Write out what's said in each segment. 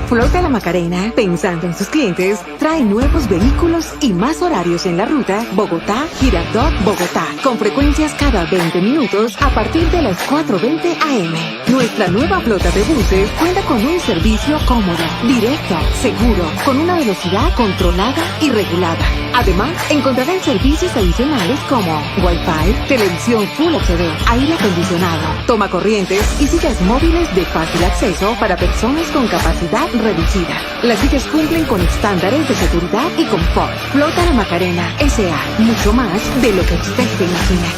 Flota La Macarena, pensando en sus clientes, trae nuevos vehículos y más horarios en la ruta Bogotá-Girardot-Bogotá, con frecuencias cada 20 minutos a partir de las 4:20 am. Nuestra nueva flota de buses cuenta con un servicio cómodo, directo, seguro, con una velocidad controlada y regulada. Además, encontrarán servicios adicionales como Wi-Fi, televisión Full HD, aire acondicionado, toma corrientes y sillas móviles de fácil acceso para personas con capacidad reducida. Las sillas cumplen con estándares de seguridad y confort. Flota La Macarena S.A. Mucho más de lo que usted se imagina.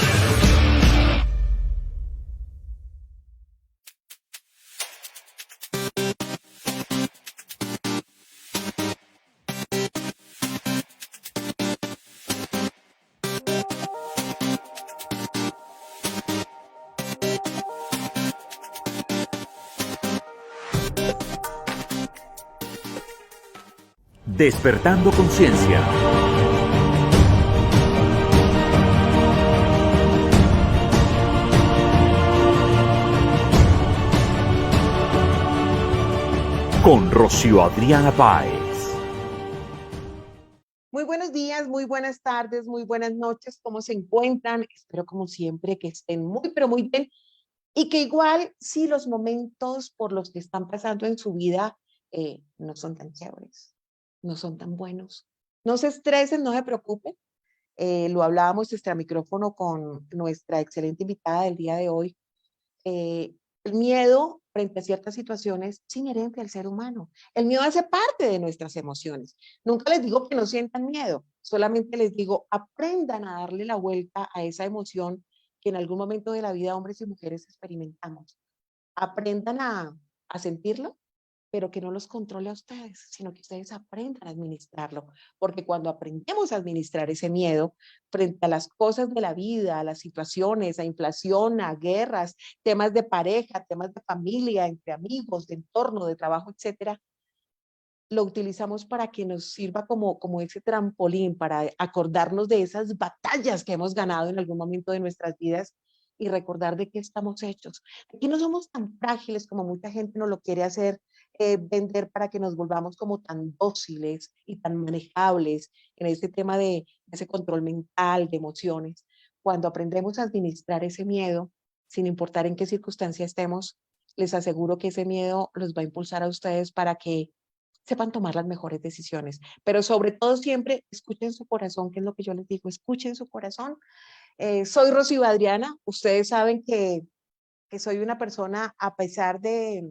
Despertando Conciencia. Con Rocío Adriana Páez. Muy buenos días, muy buenas tardes, muy buenas noches. ¿Cómo se encuentran? Espero como siempre que estén muy, pero muy bien. Y que igual si los momentos por los que están pasando en su vida no son tan chéveres, no son tan buenos. No se estresen, no se preocupen. Lo hablábamos extra micrófono con nuestra excelente invitada del día de hoy. El miedo frente a ciertas situaciones es inherente al ser humano. El miedo hace parte de nuestras emociones. Nunca les digo que no sientan miedo, solamente les digo, aprendan a darle la vuelta a esa emoción que en algún momento de la vida hombres y mujeres experimentamos. Aprendan a sentirlo, pero que no los controle a ustedes, sino que ustedes aprendan a administrarlo, porque cuando aprendemos a administrar ese miedo frente a las cosas de la vida, a las situaciones, a inflación, a guerras, temas de pareja, temas de familia, entre amigos, de entorno, de trabajo, etcétera, lo utilizamos para que nos sirva como ese trampolín para acordarnos de esas batallas que hemos ganado en algún momento de nuestras vidas y recordar de qué estamos hechos. Aquí no somos tan frágiles como mucha gente nos lo quiere hacer vender para que nos volvamos como tan dóciles y tan manejables en este tema de ese control mental, de emociones. Cuando aprendemos a administrar ese miedo, sin importar en qué circunstancia estemos, les aseguro que ese miedo los va a impulsar a ustedes para que sepan tomar las mejores decisiones. Pero sobre todo siempre escuchen su corazón, que es lo que yo les digo, escuchen su corazón. Soy Rocío Adriana, ustedes saben que soy una persona, a pesar de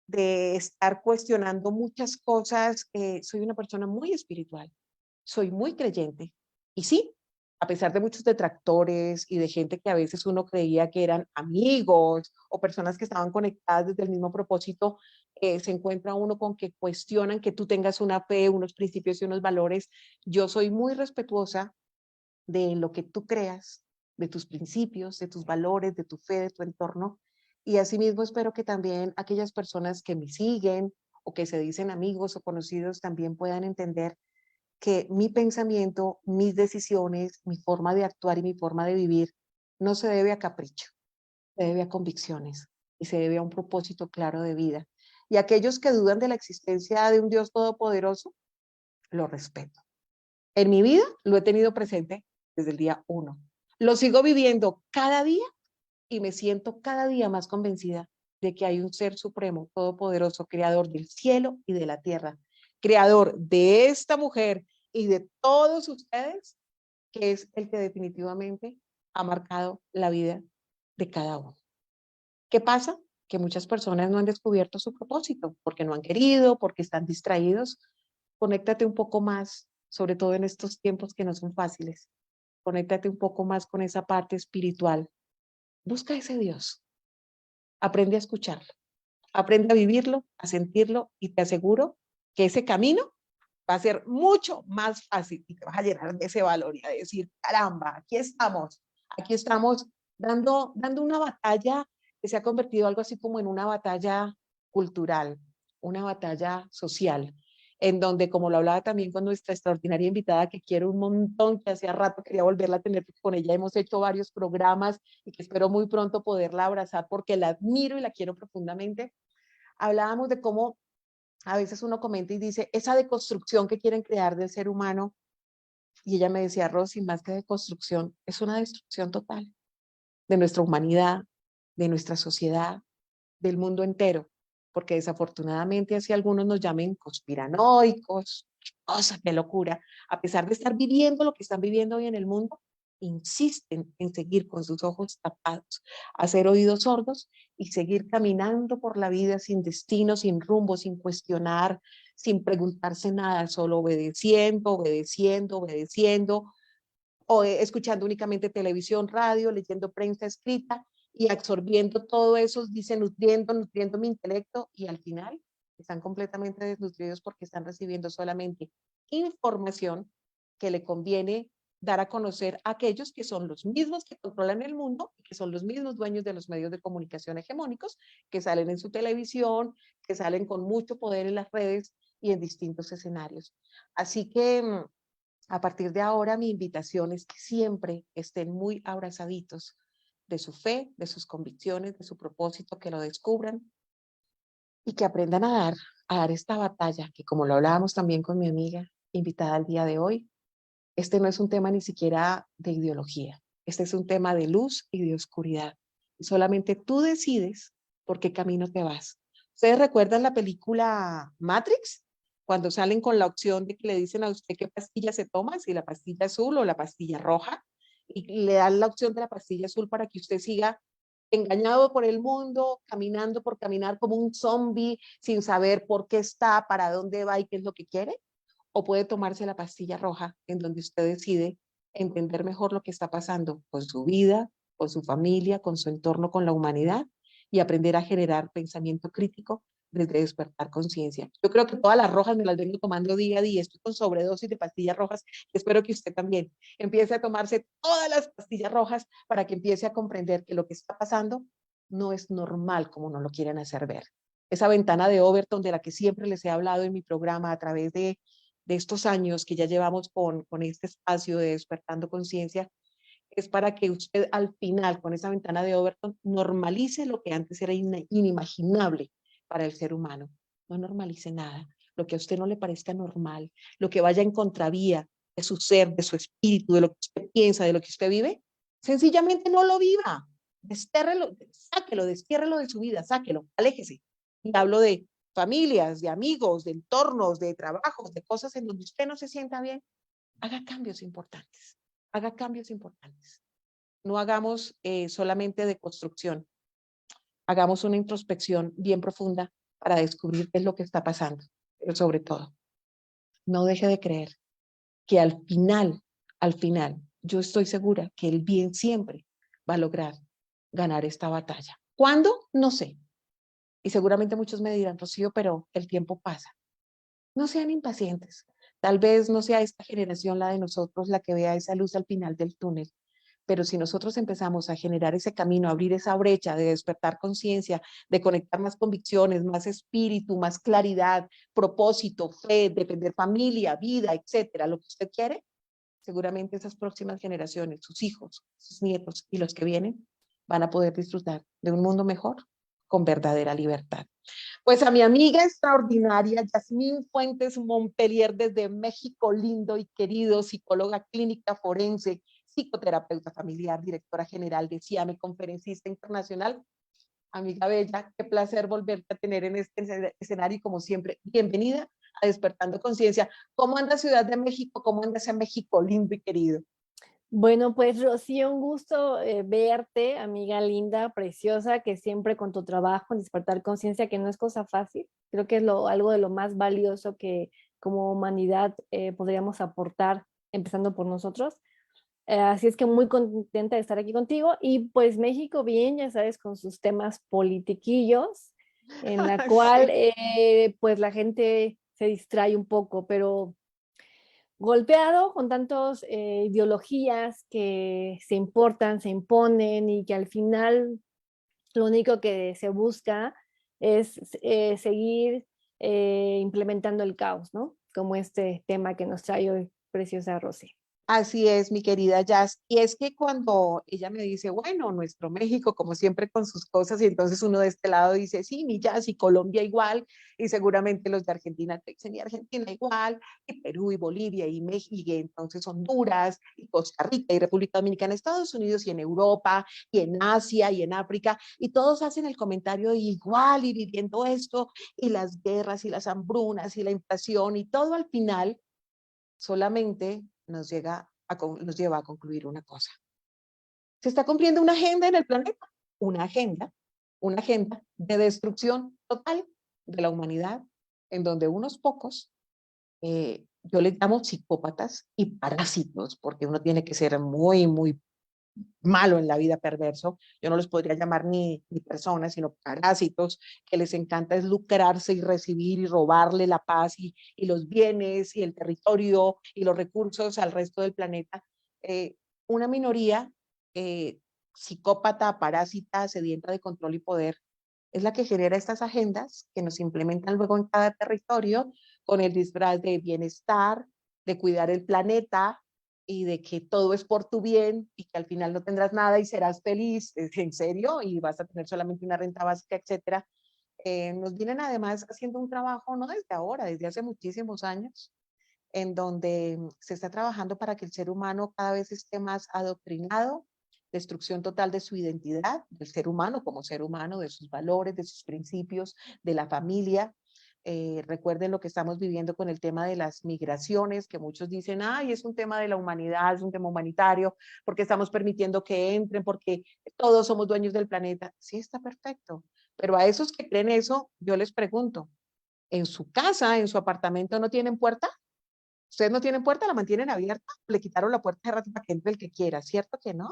estar cuestionando muchas cosas, soy una persona muy espiritual, soy muy creyente. Y sí, a pesar de muchos detractores y de gente que a veces uno creía que eran amigos o personas que estaban conectadas desde el mismo propósito, se encuentra uno con que cuestionan que tú tengas una fe, unos principios y unos valores. Yo soy muy respetuosa de lo que tú creas, de tus principios, de tus valores, de tu fe, de tu entorno. Y asimismo espero que también aquellas personas que me siguen o que se dicen amigos o conocidos también puedan entender que mi pensamiento, mis decisiones, mi forma de actuar y mi forma de vivir no se debe a capricho, se debe a convicciones y se debe a un propósito claro de vida. Y aquellos que dudan de la existencia de un Dios todopoderoso, lo respeto. En mi vida lo he tenido presente desde el día uno. Lo sigo viviendo cada día y me siento cada día más convencida de que hay un ser supremo, todopoderoso, creador del cielo y de la tierra, creador de esta mujer y de todos ustedes, que es el que definitivamente ha marcado la vida de cada uno. ¿Qué pasa? Que muchas personas no han descubierto su propósito, porque no han querido, porque están distraídos. Conéctate un poco más, sobre todo en estos tiempos que no son fáciles. Conéctate un poco más con esa parte espiritual. Busca ese Dios. Aprende a escucharlo. Aprende a vivirlo, a sentirlo y te aseguro que ese camino va a ser mucho más fácil y te vas a llenar de ese valor y a decir, caramba, aquí estamos dando una batalla que se ha convertido algo así como en una batalla cultural, una batalla social, en donde, como lo hablaba también con nuestra extraordinaria invitada, que quiero un montón, que hacía rato quería volverla a tener, porque con ella hemos hecho varios programas y que espero muy pronto poderla abrazar porque la admiro y la quiero profundamente. Hablábamos de cómo a veces uno comenta y dice, esa deconstrucción que quieren crear del ser humano, y ella me decía, Rosy, más que deconstrucción, es una destrucción total de nuestra humanidad, de nuestra sociedad, del mundo entero, porque desafortunadamente así algunos nos llamen conspiranoicos, cosa, qué locura, a pesar de estar viviendo lo que están viviendo hoy en el mundo, insisten en seguir con sus ojos tapados, hacer oídos sordos y seguir caminando por la vida sin destino, sin rumbo, sin cuestionar, sin preguntarse nada, solo obedeciendo, obedeciendo, obedeciendo, o escuchando únicamente televisión, radio, leyendo prensa escrita y absorbiendo todo eso, dice, nutriendo mi intelecto y al final están completamente desnutridos porque están recibiendo solamente información que le conviene dar a conocer a aquellos que son los mismos que controlan el mundo y que son los mismos dueños de los medios de comunicación hegemónicos que salen en su televisión, que salen con mucho poder en las redes y en distintos escenarios. Así que a partir de ahora, mi invitación es que siempre estén muy abrazaditos de su fe, de sus convicciones, de su propósito, que lo descubran y que aprendan a dar esta batalla, que como lo hablábamos también con mi amiga invitada al día de hoy, este no es un tema ni siquiera de ideología, este es un tema de luz y de oscuridad. Y solamente tú decides por qué camino te vas. ¿Ustedes recuerdan la película Matrix? Cuando salen con la opción de que le dicen a usted qué pastilla se toma, si la pastilla azul o la pastilla roja, y le dan la opción de la pastilla azul para que usted siga engañado por el mundo, caminando por caminar como un zombie, sin saber por qué está, para dónde va y qué es lo que quiere, o puede tomarse la pastilla roja, en donde usted decide entender mejor lo que está pasando con su vida, con su familia, con su entorno, con la humanidad, y aprender a generar pensamiento crítico desde despertar conciencia. Yo creo que todas las rojas me las vengo tomando día a día, estoy con sobredosis de pastillas rojas, y espero que usted también empiece a tomarse todas las pastillas rojas para que empiece a comprender que lo que está pasando no es normal como no lo quieren hacer ver. Esa ventana de Overton de la que siempre les he hablado en mi programa a través de estos años que ya llevamos con este espacio de despertando conciencia, es para que usted al final, con esa ventana de Overton, normalice lo que antes era inimaginable para el ser humano. No normalice nada. Lo que a usted no le parezca normal, lo que vaya en contravía de su ser, de su espíritu, de lo que usted piensa, de lo que usted vive, sencillamente no lo viva. Destérrelo, sáquelo, despiérrelo de su vida, sáquelo, aléjese. Y hablo de familias, de amigos, de entornos, de trabajos, de cosas en donde usted no se sienta bien. Haga cambios importantes. Haga cambios importantes. No hagamos solamente de construcción, hagamos una introspección bien profunda para descubrir qué es lo que está pasando. Pero sobre todo, no deje de creer que al final, yo estoy segura que el bien siempre va a lograr ganar esta batalla. ¿Cuándo? No sé. Y seguramente muchos me dirán, Rocío, pero el tiempo pasa. No sean impacientes. Tal vez no sea esta generación, la de nosotros, la que vea esa luz al final del túnel. Pero si nosotros empezamos a generar ese camino, a abrir esa brecha de despertar conciencia, de conectar más convicciones, más espíritu, más claridad, propósito, fe, defender familia, vida, etcétera, lo que usted quiere, seguramente esas próximas generaciones, sus hijos, sus nietos y los que vienen, van a poder disfrutar de un mundo mejor con verdadera libertad. Pues a mi amiga extraordinaria, Yasmín Fuentes Montpellier, desde México, lindo y querido, psicóloga clínica forense, psicoterapeuta familiar, directora general de CIAME, conferencista internacional. Amiga bella, qué placer volverte a tener en este escenario y como siempre, bienvenida a Despertando Conciencia. ¿Cómo anda Ciudad de México? ¿Cómo anda ese México lindo y querido? Bueno, pues Rocío, un gusto verte, amiga linda, preciosa, que siempre con tu trabajo en despertar conciencia, que no es cosa fácil, creo que es algo de lo más valioso que como humanidad podríamos aportar, empezando por nosotros. Así es que muy contenta de estar aquí contigo y pues México bien, ya sabes, con sus temas politiquillos, en la cual Sí. pues la gente se distrae un poco, pero golpeado con tantas ideologías que se importan, se imponen y que al final lo único que se busca es seguir implementando el caos, ¿no? Como este tema que nos trae hoy preciosa Rosy. Así es, mi querida Jazz. Y es que cuando ella me dice, bueno, nuestro México, como siempre con sus cosas, y entonces uno de este lado dice, sí, mi Jazz, y Colombia igual, y seguramente los de Argentina te dicen, y Argentina igual, y Perú, y Bolivia, y México, y entonces Honduras, y Costa Rica, y República Dominicana, Estados Unidos, y en Europa, y en Asia, y en África, y todos hacen el comentario de igual, y viviendo esto, y las guerras, y las hambrunas, y la inflación, y todo al final solamente nos lleva a concluir una cosa. Se está cumpliendo una agenda en el planeta, una agenda, una agenda de destrucción total de la humanidad, en donde unos pocos, yo les llamo psicópatas y parásitos, porque uno tiene que ser muy, muy malo en la vida, perverso. Yo no los podría llamar ni personas, sino parásitos, que les encanta es lucrarse y recibir y robarle la paz y los bienes y el territorio y los recursos al resto del planeta. Una minoría eh, psicópata, parásita, sedienta de control y poder, es la que genera estas agendas que nos implementan luego en cada territorio con el disfraz de bienestar, de cuidar el planeta, y de que todo es por tu bien y que al final no tendrás nada y serás feliz, en serio, y vas a tener solamente una renta básica, etcétera. Nos vienen además haciendo un trabajo, no desde ahora, desde hace muchísimos años, en donde se está trabajando para que el ser humano cada vez esté más adoctrinado, destrucción total de su identidad, del ser humano como ser humano, de sus valores, de sus principios, de la familia. Recuerden lo que estamos viviendo con el tema de las migraciones, que muchos dicen, ay, es un tema de la humanidad, es un tema humanitario, porque estamos permitiendo que entren, porque todos somos dueños del planeta. Sí, está perfecto. Pero a esos que creen eso, yo les pregunto, ¿en su casa, en su apartamento no tienen puerta? Ustedes no tienen puerta, la mantienen abierta, le quitaron la puerta de rato para que entre el que quiera, ¿cierto que no?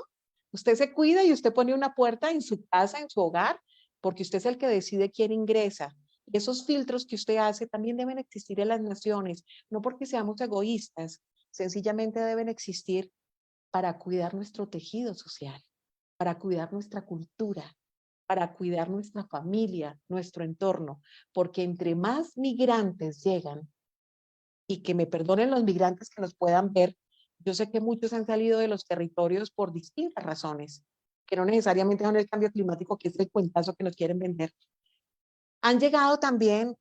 Usted se cuida y usted pone una puerta en su casa, en su hogar, porque usted es el que decide quién ingresa. Y esos filtros que usted hace también deben existir en las naciones, no porque seamos egoístas, sencillamente deben existir para cuidar nuestro tejido social, para cuidar nuestra cultura, para cuidar nuestra familia, nuestro entorno, porque entre más migrantes llegan, y que me perdonen los migrantes que nos puedan ver, yo sé que muchos han salido de los territorios por distintas razones, que no necesariamente son el cambio climático, que es el cuentazo que nos quieren vender. Han llegado también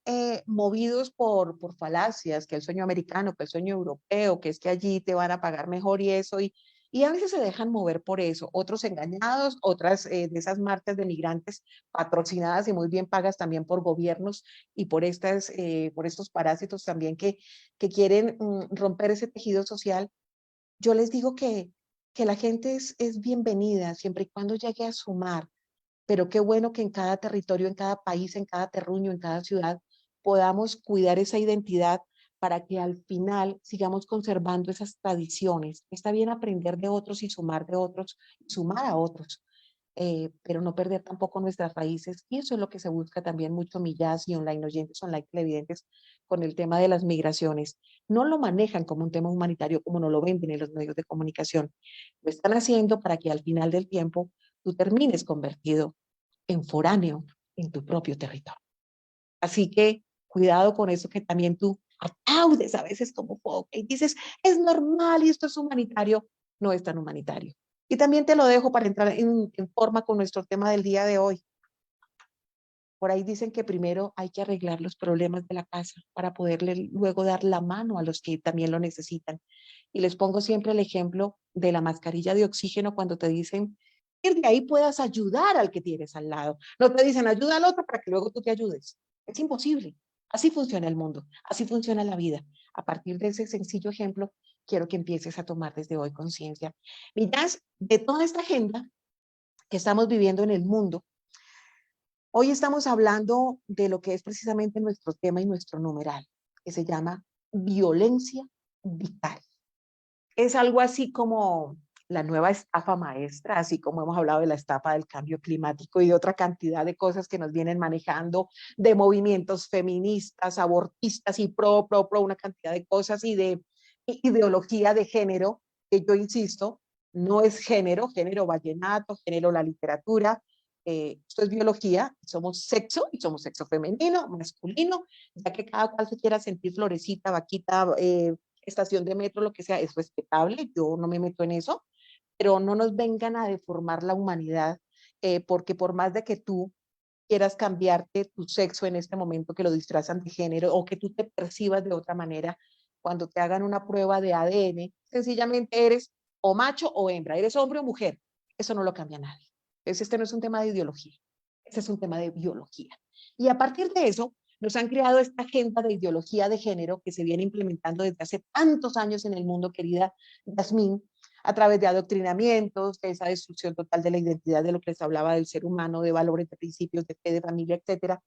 movidos por falacias, que el sueño americano, que el sueño europeo, que es que allí te van a pagar mejor y eso, y a veces se dejan mover por eso, otros engañados, otras de esas marcas de migrantes patrocinadas y muy bien pagas también por gobiernos y por estos parásitos también que quieren romper ese tejido social. Yo les digo que la gente es bienvenida siempre y cuando llegue a sumar, pero qué bueno que en cada territorio, en cada país, en cada terruño, en cada ciudad, podamos cuidar esa identidad para que al final sigamos conservando esas tradiciones. Está bien aprender de otros y sumar de otros, sumar a otros, pero no perder tampoco nuestras raíces. Y eso es lo que se busca también mucho Millas y online oyentes, online televidentes, con el tema de las migraciones. No lo manejan como un tema humanitario como no lo venden en los medios de comunicación. Lo están haciendo para que al final del tiempo tú termines convertido en foráneo en tu propio territorio. Así que cuidado con eso que también tú aplaudes a veces como poco y dices, es normal y esto es humanitario. No es tan humanitario. Y también te lo dejo para entrar en forma con nuestro tema del día de hoy. Por ahí dicen que primero hay que arreglar los problemas de la casa para poderle luego dar la mano a los que también lo necesitan. Y les pongo siempre el ejemplo de la mascarilla de oxígeno cuando te dicen que de ahí puedas ayudar al que tienes al lado. No te dicen ayuda al otro para que luego tú te ayudes. Es imposible. Así funciona el mundo, así funciona la vida. A partir de ese sencillo ejemplo, quiero que empieces a tomar desde hoy conciencia. Miras, de toda esta agenda que estamos viviendo en el mundo, hoy estamos hablando de lo que es precisamente nuestro tema y nuestro numeral, que se llama violencia vital. Es algo así como la nueva estafa maestra, así como hemos hablado de la estafa del cambio climático y de otra cantidad de cosas que nos vienen manejando, de movimientos feministas, abortistas y pro, una cantidad de cosas y de ideología de género, que yo insisto, no es género, género vallenato, género la literatura, esto es biología, somos sexo y somos sexo femenino, masculino, ya que cada cual se quiera sentir florecita, vaquita, estación de metro, lo que sea, es respetable, yo no me meto en eso, pero no nos vengan a deformar la humanidad, porque por más de que tú quieras cambiarte tu sexo en este momento, que lo disfrazan de género o que tú te percibas de otra manera, cuando te hagan una prueba de ADN, sencillamente eres o macho o hembra, eres hombre o mujer. Eso no lo cambia nadie. Entonces, este no es un tema de ideología, este es un tema de biología. Y a partir de eso, nos han creado esta agenda de ideología de género que se viene implementando desde hace tantos años en el mundo, querida Yasmín, a través de adoctrinamientos, de esa destrucción total de la identidad, de lo que les hablaba del ser humano, de valores, de principios, de fe, de familia, etcétera,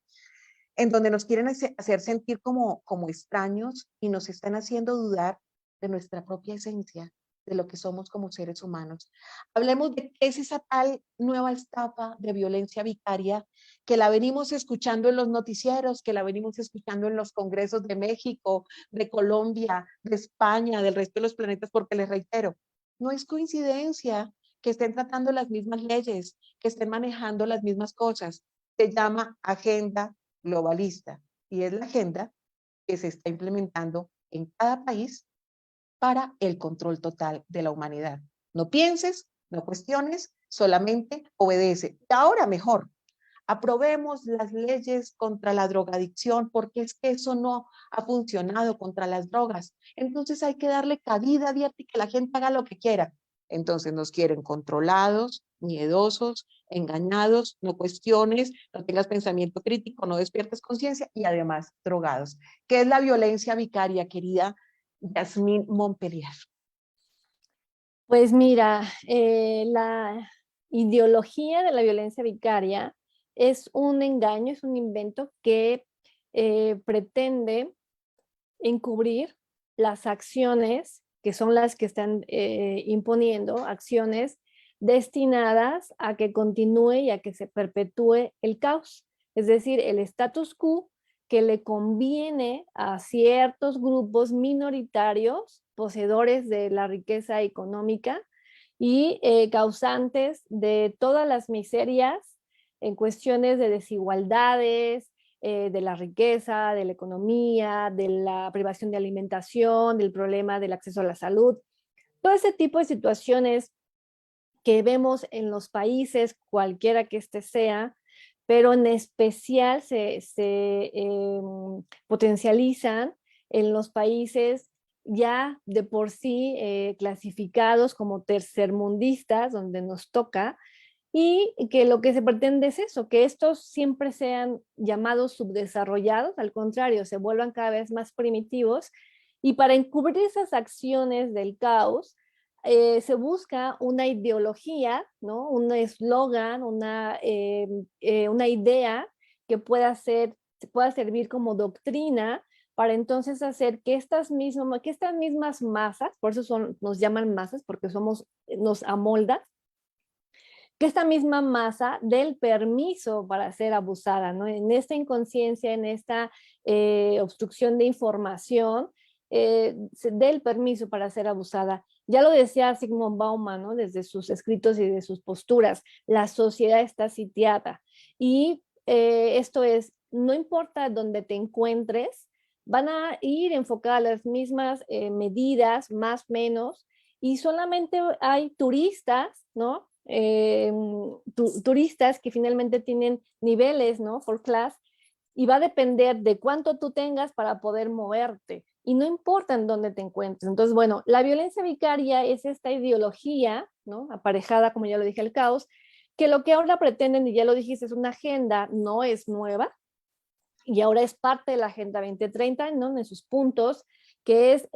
en donde nos quieren hacer sentir como extraños y nos están haciendo dudar de nuestra propia esencia, de lo que somos como seres humanos. Hablemos de qué es esa tal nueva estafa de violencia vicaria que la venimos escuchando en los noticieros, que la venimos escuchando en los congresos de México, de Colombia, de España, del resto de los planetas, porque les reitero, no es coincidencia que estén tratando las mismas leyes, que estén manejando las mismas cosas. Se llama agenda globalista y es la agenda que se está implementando en cada país para el control total de la humanidad. No pienses, no cuestiones, solamente obedece. Y ahora mejor, aprobemos las leyes contra la drogadicción porque es que eso no ha funcionado contra las drogas. Entonces hay que darle cabida abierta y que la gente haga lo que quiera. Entonces nos quieren controlados, miedosos, engañados, no cuestiones, no tengas pensamiento crítico, no despiertes conciencia y además drogados. ¿Qué es la violencia vicaria, querida Yasmín Montpellier? Pues mira, la ideología de la violencia vicaria es un engaño, es un invento que pretende encubrir las acciones que son las que están imponiendo, acciones destinadas a que continúe y a que se perpetúe el caos, es decir, el status quo que le conviene a ciertos grupos minoritarios, poseedores de la riqueza económica y causantes de todas las miserias en cuestiones de desigualdades, de la riqueza, de la economía, de la privación de alimentación, del problema del acceso a la salud. Todo ese tipo de situaciones que vemos en los países, cualquiera que este sea, pero en especial se potencializan en los países ya de por sí clasificados como tercermundistas, donde nos toca, y que lo que se pretende es eso, que estos siempre sean llamados subdesarrollados, al contrario, se vuelvan cada vez más primitivos, y para encubrir esas acciones del caos, se busca una ideología, ¿no? Un eslogan, una idea que pueda servir como doctrina para entonces hacer que estas mismas masas, por eso nos llaman masas, porque nos amoldan, que esta misma masa dé el permiso para ser abusada, ¿no? En esta inconsciencia, en esta obstrucción de información, se dé el permiso para ser abusada. Ya lo decía Zygmunt Bauman, ¿no? Desde sus escritos y de sus posturas, la sociedad está sitiada. Y esto es, no importa dónde te encuentres, van a ir enfocadas las mismas medidas, más o menos, y solamente hay turistas, ¿no? Turistas que finalmente tienen niveles, ¿no? For class, y va a depender de cuánto tú tengas para poder moverte, y no importa en dónde te encuentres. Entonces, bueno, la violencia vicaria es esta ideología, ¿no? Aparejada, como ya lo dije, al caos, que lo que ahora pretenden, y ya lo dijiste, es una agenda, no es nueva, y ahora es parte de la Agenda 2030, ¿no? En sus puntos, que es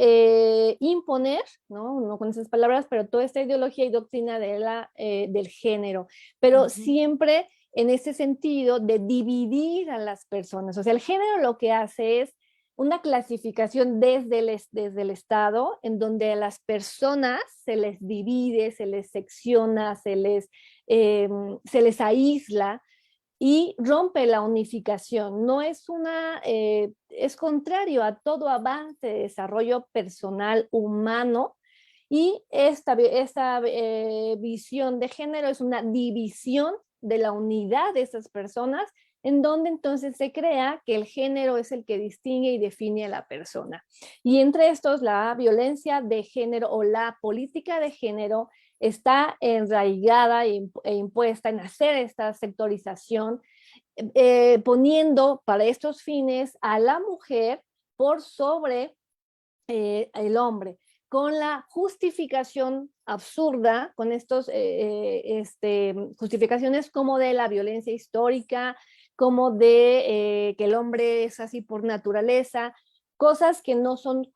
imponer, ¿no? No con esas palabras, pero toda esta ideología y doctrina del género, pero siempre en ese sentido de dividir a las personas. O sea, el género lo que hace es una clasificación desde el Estado, en donde a las personas se les divide, se les secciona, se les aísla, y rompe la unificación. No es es contrario a todo avance de desarrollo personal humano, y esta visión de género es una división de la unidad de esas personas en donde entonces se crea que el género es el que distingue y define a la persona. Y entre estos, la violencia de género o la política de género está enraigada e impuesta en hacer esta sectorización, poniendo para estos fines a la mujer por sobre el hombre, con la justificación absurda, con estos justificaciones como de la violencia histórica, como de que el hombre es así por naturaleza, cosas que no son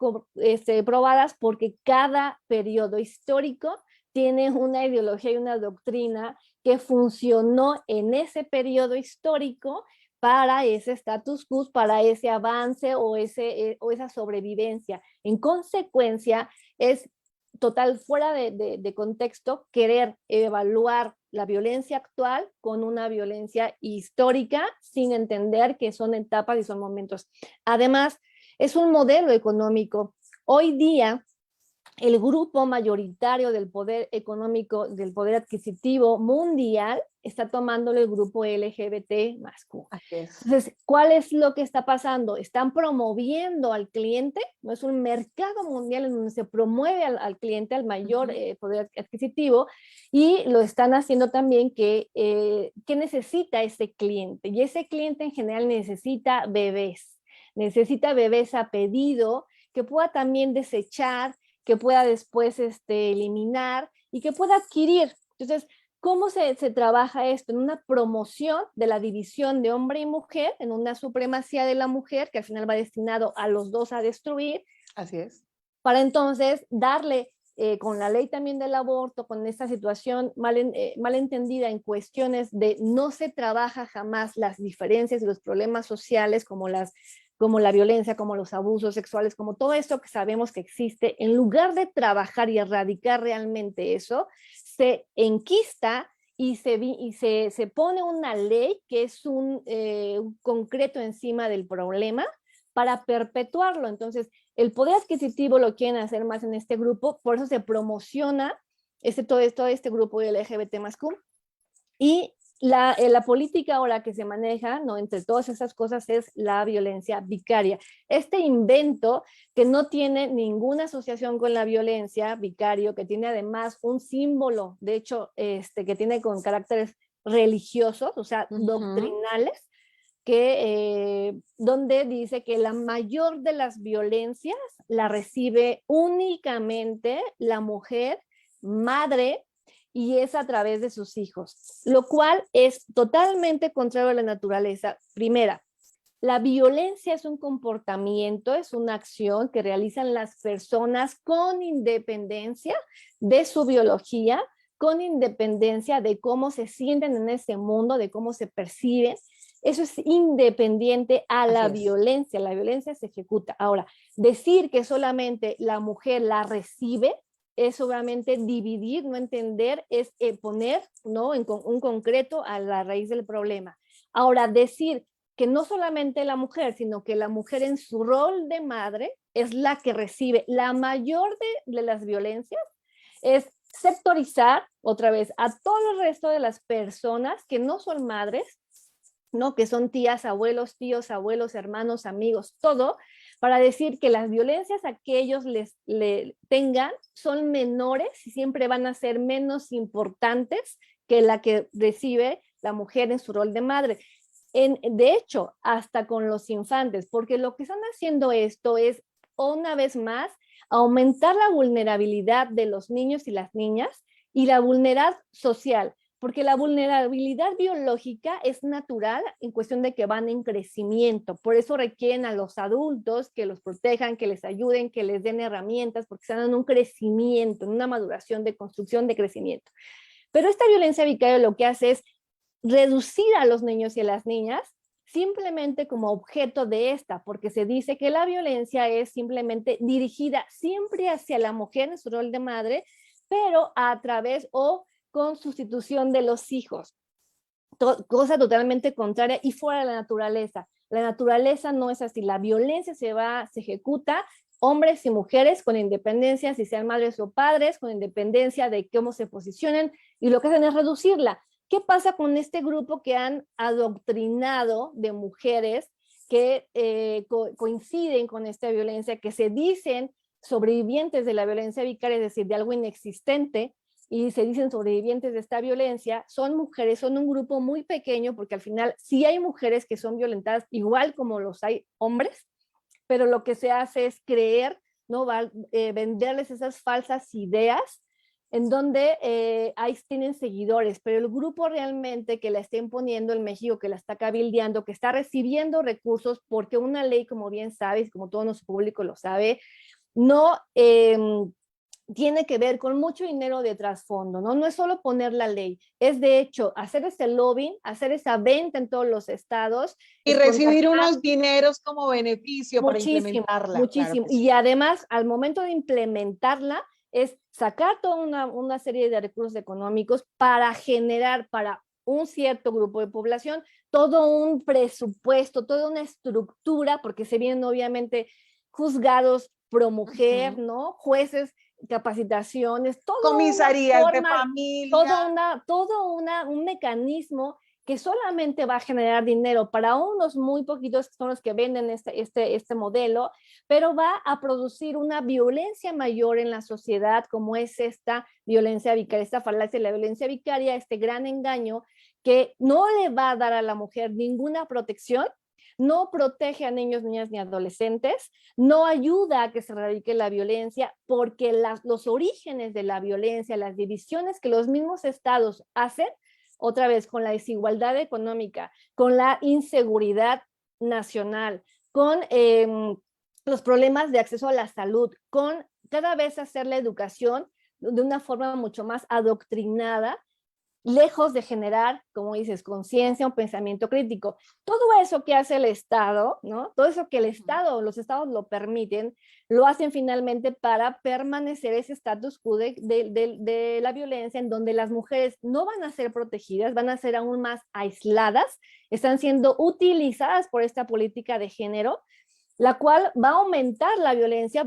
probadas porque cada periodo histórico tiene una ideología y una doctrina que funcionó en ese periodo histórico para ese status quo, para ese avance o esa sobrevivencia. En consecuencia, es total fuera de contexto querer evaluar la violencia actual con una violencia histórica sin entender que son etapas y son momentos. Además, es un modelo económico. Hoy día, el grupo mayoritario del poder económico, del poder adquisitivo mundial, está tomándolo el grupo LGBT más Q. Entonces, ¿cuál es lo que está pasando? Están promoviendo al cliente, no es un mercado mundial en donde se promueve al cliente, al mayor poder adquisitivo, y lo están haciendo también que necesita ese cliente. Y ese cliente en general necesita bebés a pedido, que pueda también desechar, que pueda después eliminar y que pueda adquirir. Entonces, ¿cómo se trabaja esto? En una promoción de la división de hombre y mujer, en una supremacía de la mujer, que al final va destinado a los dos a destruir. Así es. Para entonces darle, con la ley también del aborto, con esta situación mal entendida en cuestiones de no se trabaja jamás las diferencias y los problemas sociales como la violencia, como los abusos sexuales, como todo esto que sabemos que existe, en lugar de trabajar y erradicar realmente eso, se enquista y se pone una ley que es un concreto encima del problema para perpetuarlo. Entonces, el poder adquisitivo lo quieren hacer más en este grupo, por eso se promociona todo este grupo LGBT más Q. Y la política ahora que se maneja, ¿no?, entre todas esas cosas, es la violencia vicaria. Este invento que no tiene ninguna asociación con la violencia, vicario, que tiene además un símbolo, de hecho, que tiene con caracteres religiosos, o sea, doctrinales, donde dice que la mayor de las violencias la recibe únicamente la mujer madre, y es a través de sus hijos, lo cual es totalmente contrario a la naturaleza. Primera, la violencia es un comportamiento, es una acción que realizan las personas con independencia de su biología, con independencia de cómo se sienten en ese mundo, de cómo se perciben. Eso es independiente a la violencia. La violencia se ejecuta. Ahora, decir que solamente la mujer la recibe es obviamente dividir, no entender, es poner, ¿no?, en un concreto a la raíz del problema. Ahora, decir que no solamente la mujer, sino que la mujer en su rol de madre es la que recibe la mayor de las violencias, es sectorizar otra vez a todo el resto de las personas que no son madres, ¿no?, que son tías, abuelos, tíos, abuelos, hermanos, amigos, todo, para decir que las violencias a que ellos tengan son menores y siempre van a ser menos importantes que la que recibe la mujer en su rol de madre. De hecho, hasta con los infantes, porque lo que están haciendo esto es, una vez más, aumentar la vulnerabilidad de los niños y las niñas y la vulnerabilidad social, porque la vulnerabilidad biológica es natural en cuestión de que van en crecimiento. Por eso requieren a los adultos que los protejan, que les ayuden, que les den herramientas, porque están en un crecimiento, en una maduración de construcción de crecimiento. Pero esta violencia vicaria lo que hace es reducir a los niños y a las niñas simplemente como objeto de esta, porque se dice que la violencia es simplemente dirigida siempre hacia la mujer en su rol de madre, pero a través o con sustitución de los hijos, cosa totalmente contraria y fuera de la naturaleza. La naturaleza no es así, la violencia se ejecuta hombres y mujeres con independencia, si sean madres o padres, con independencia de cómo se posicionen, y lo que hacen es reducirla. ¿Qué pasa con este grupo que han adoctrinado de mujeres que coinciden con esta violencia, que se dicen sobrevivientes de la violencia vicaria, es decir, de algo inexistente, y se dicen sobrevivientes de esta violencia? Son mujeres, son un grupo muy pequeño, porque al final sí hay mujeres que son violentadas, igual como los hay hombres, pero lo que se hace es creer, ¿no? Venderles esas falsas ideas en donde ahí tienen seguidores, pero el grupo realmente que la está imponiendo en México, que la está cabildeando, que está recibiendo recursos, porque una ley, como bien sabes, como todo nuestro público lo sabe, no tiene que ver con mucho dinero de trasfondo, ¿no? No es solo poner la ley, es de hecho hacer ese lobbying, hacer esa venta en todos los estados. Y recibir unos dineros como beneficio para muchísimo, implementarla. muchísimo. Claro, y además, al momento de implementarla, es sacar toda una serie de recursos económicos para generar para un cierto grupo de población todo un presupuesto, toda una estructura, porque se vienen obviamente juzgados pro mujer, ¿no? Jueces, capacitaciones, comisarías de familia. Un mecanismo que solamente va a generar dinero para unos muy poquitos, que son los que venden este modelo, pero va a producir una violencia mayor en la sociedad, como es esta violencia vicaria, esta falacia de la violencia vicaria, este gran engaño que no le va a dar a la mujer ninguna protección, no protege a niños, niñas ni adolescentes, no ayuda a que se erradique la violencia, porque los orígenes de la violencia, las divisiones que los mismos estados hacen, otra vez con la desigualdad económica, con la inseguridad nacional, con los problemas de acceso a la salud, con cada vez hacer la educación de una forma mucho más adoctrinada, lejos de generar, como dices, conciencia, un pensamiento crítico. Todo eso que hace el Estado, ¿no? Todo eso que el Estado, los Estados lo permiten, lo hacen finalmente para permanecer ese status quo de la violencia, en donde las mujeres no van a ser protegidas, van a ser aún más aisladas, están siendo utilizadas por esta política de género, la cual va a aumentar la violencia,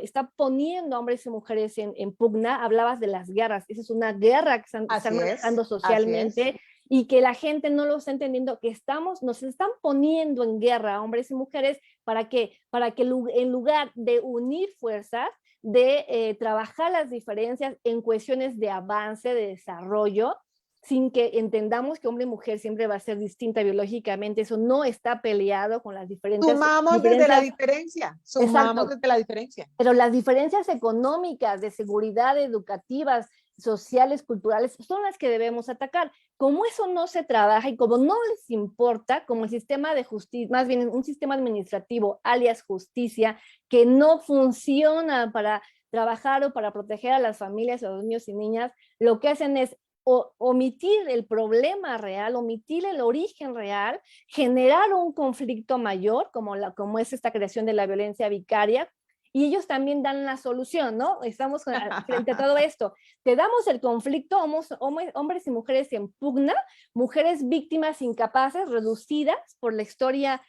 está poniendo a hombres y mujeres en pugna. Hablabas de las guerras, esa es una guerra que están manejando socialmente, y que la gente no lo está entendiendo, que nos están poniendo en guerra a hombres y mujeres. ¿Para qué? Para que en lugar de unir fuerzas, de trabajar las diferencias en cuestiones de avance, de desarrollo, sin que entendamos que hombre y mujer siempre va a ser distinta biológicamente, eso no está peleado con las diferentes Sumamos desde la diferencia, sumamos desde la diferencia. Pero las diferencias económicas, de seguridad, educativas, sociales, culturales, son las que debemos atacar. Como eso no se trabaja y como no les importa, como el sistema de justicia, más bien un sistema administrativo, alias justicia, que no funciona para trabajar o para proteger a las familias, a los niños y niñas, lo que hacen es omitir el problema real, omitir el origen real, generar un conflicto mayor, como es esta creación de la violencia vicaria, y ellos también dan la solución, ¿no? Estamos frente a todo esto. Te damos el conflicto, hombres y mujeres en pugna, mujeres víctimas incapaces, reducidas por la historia,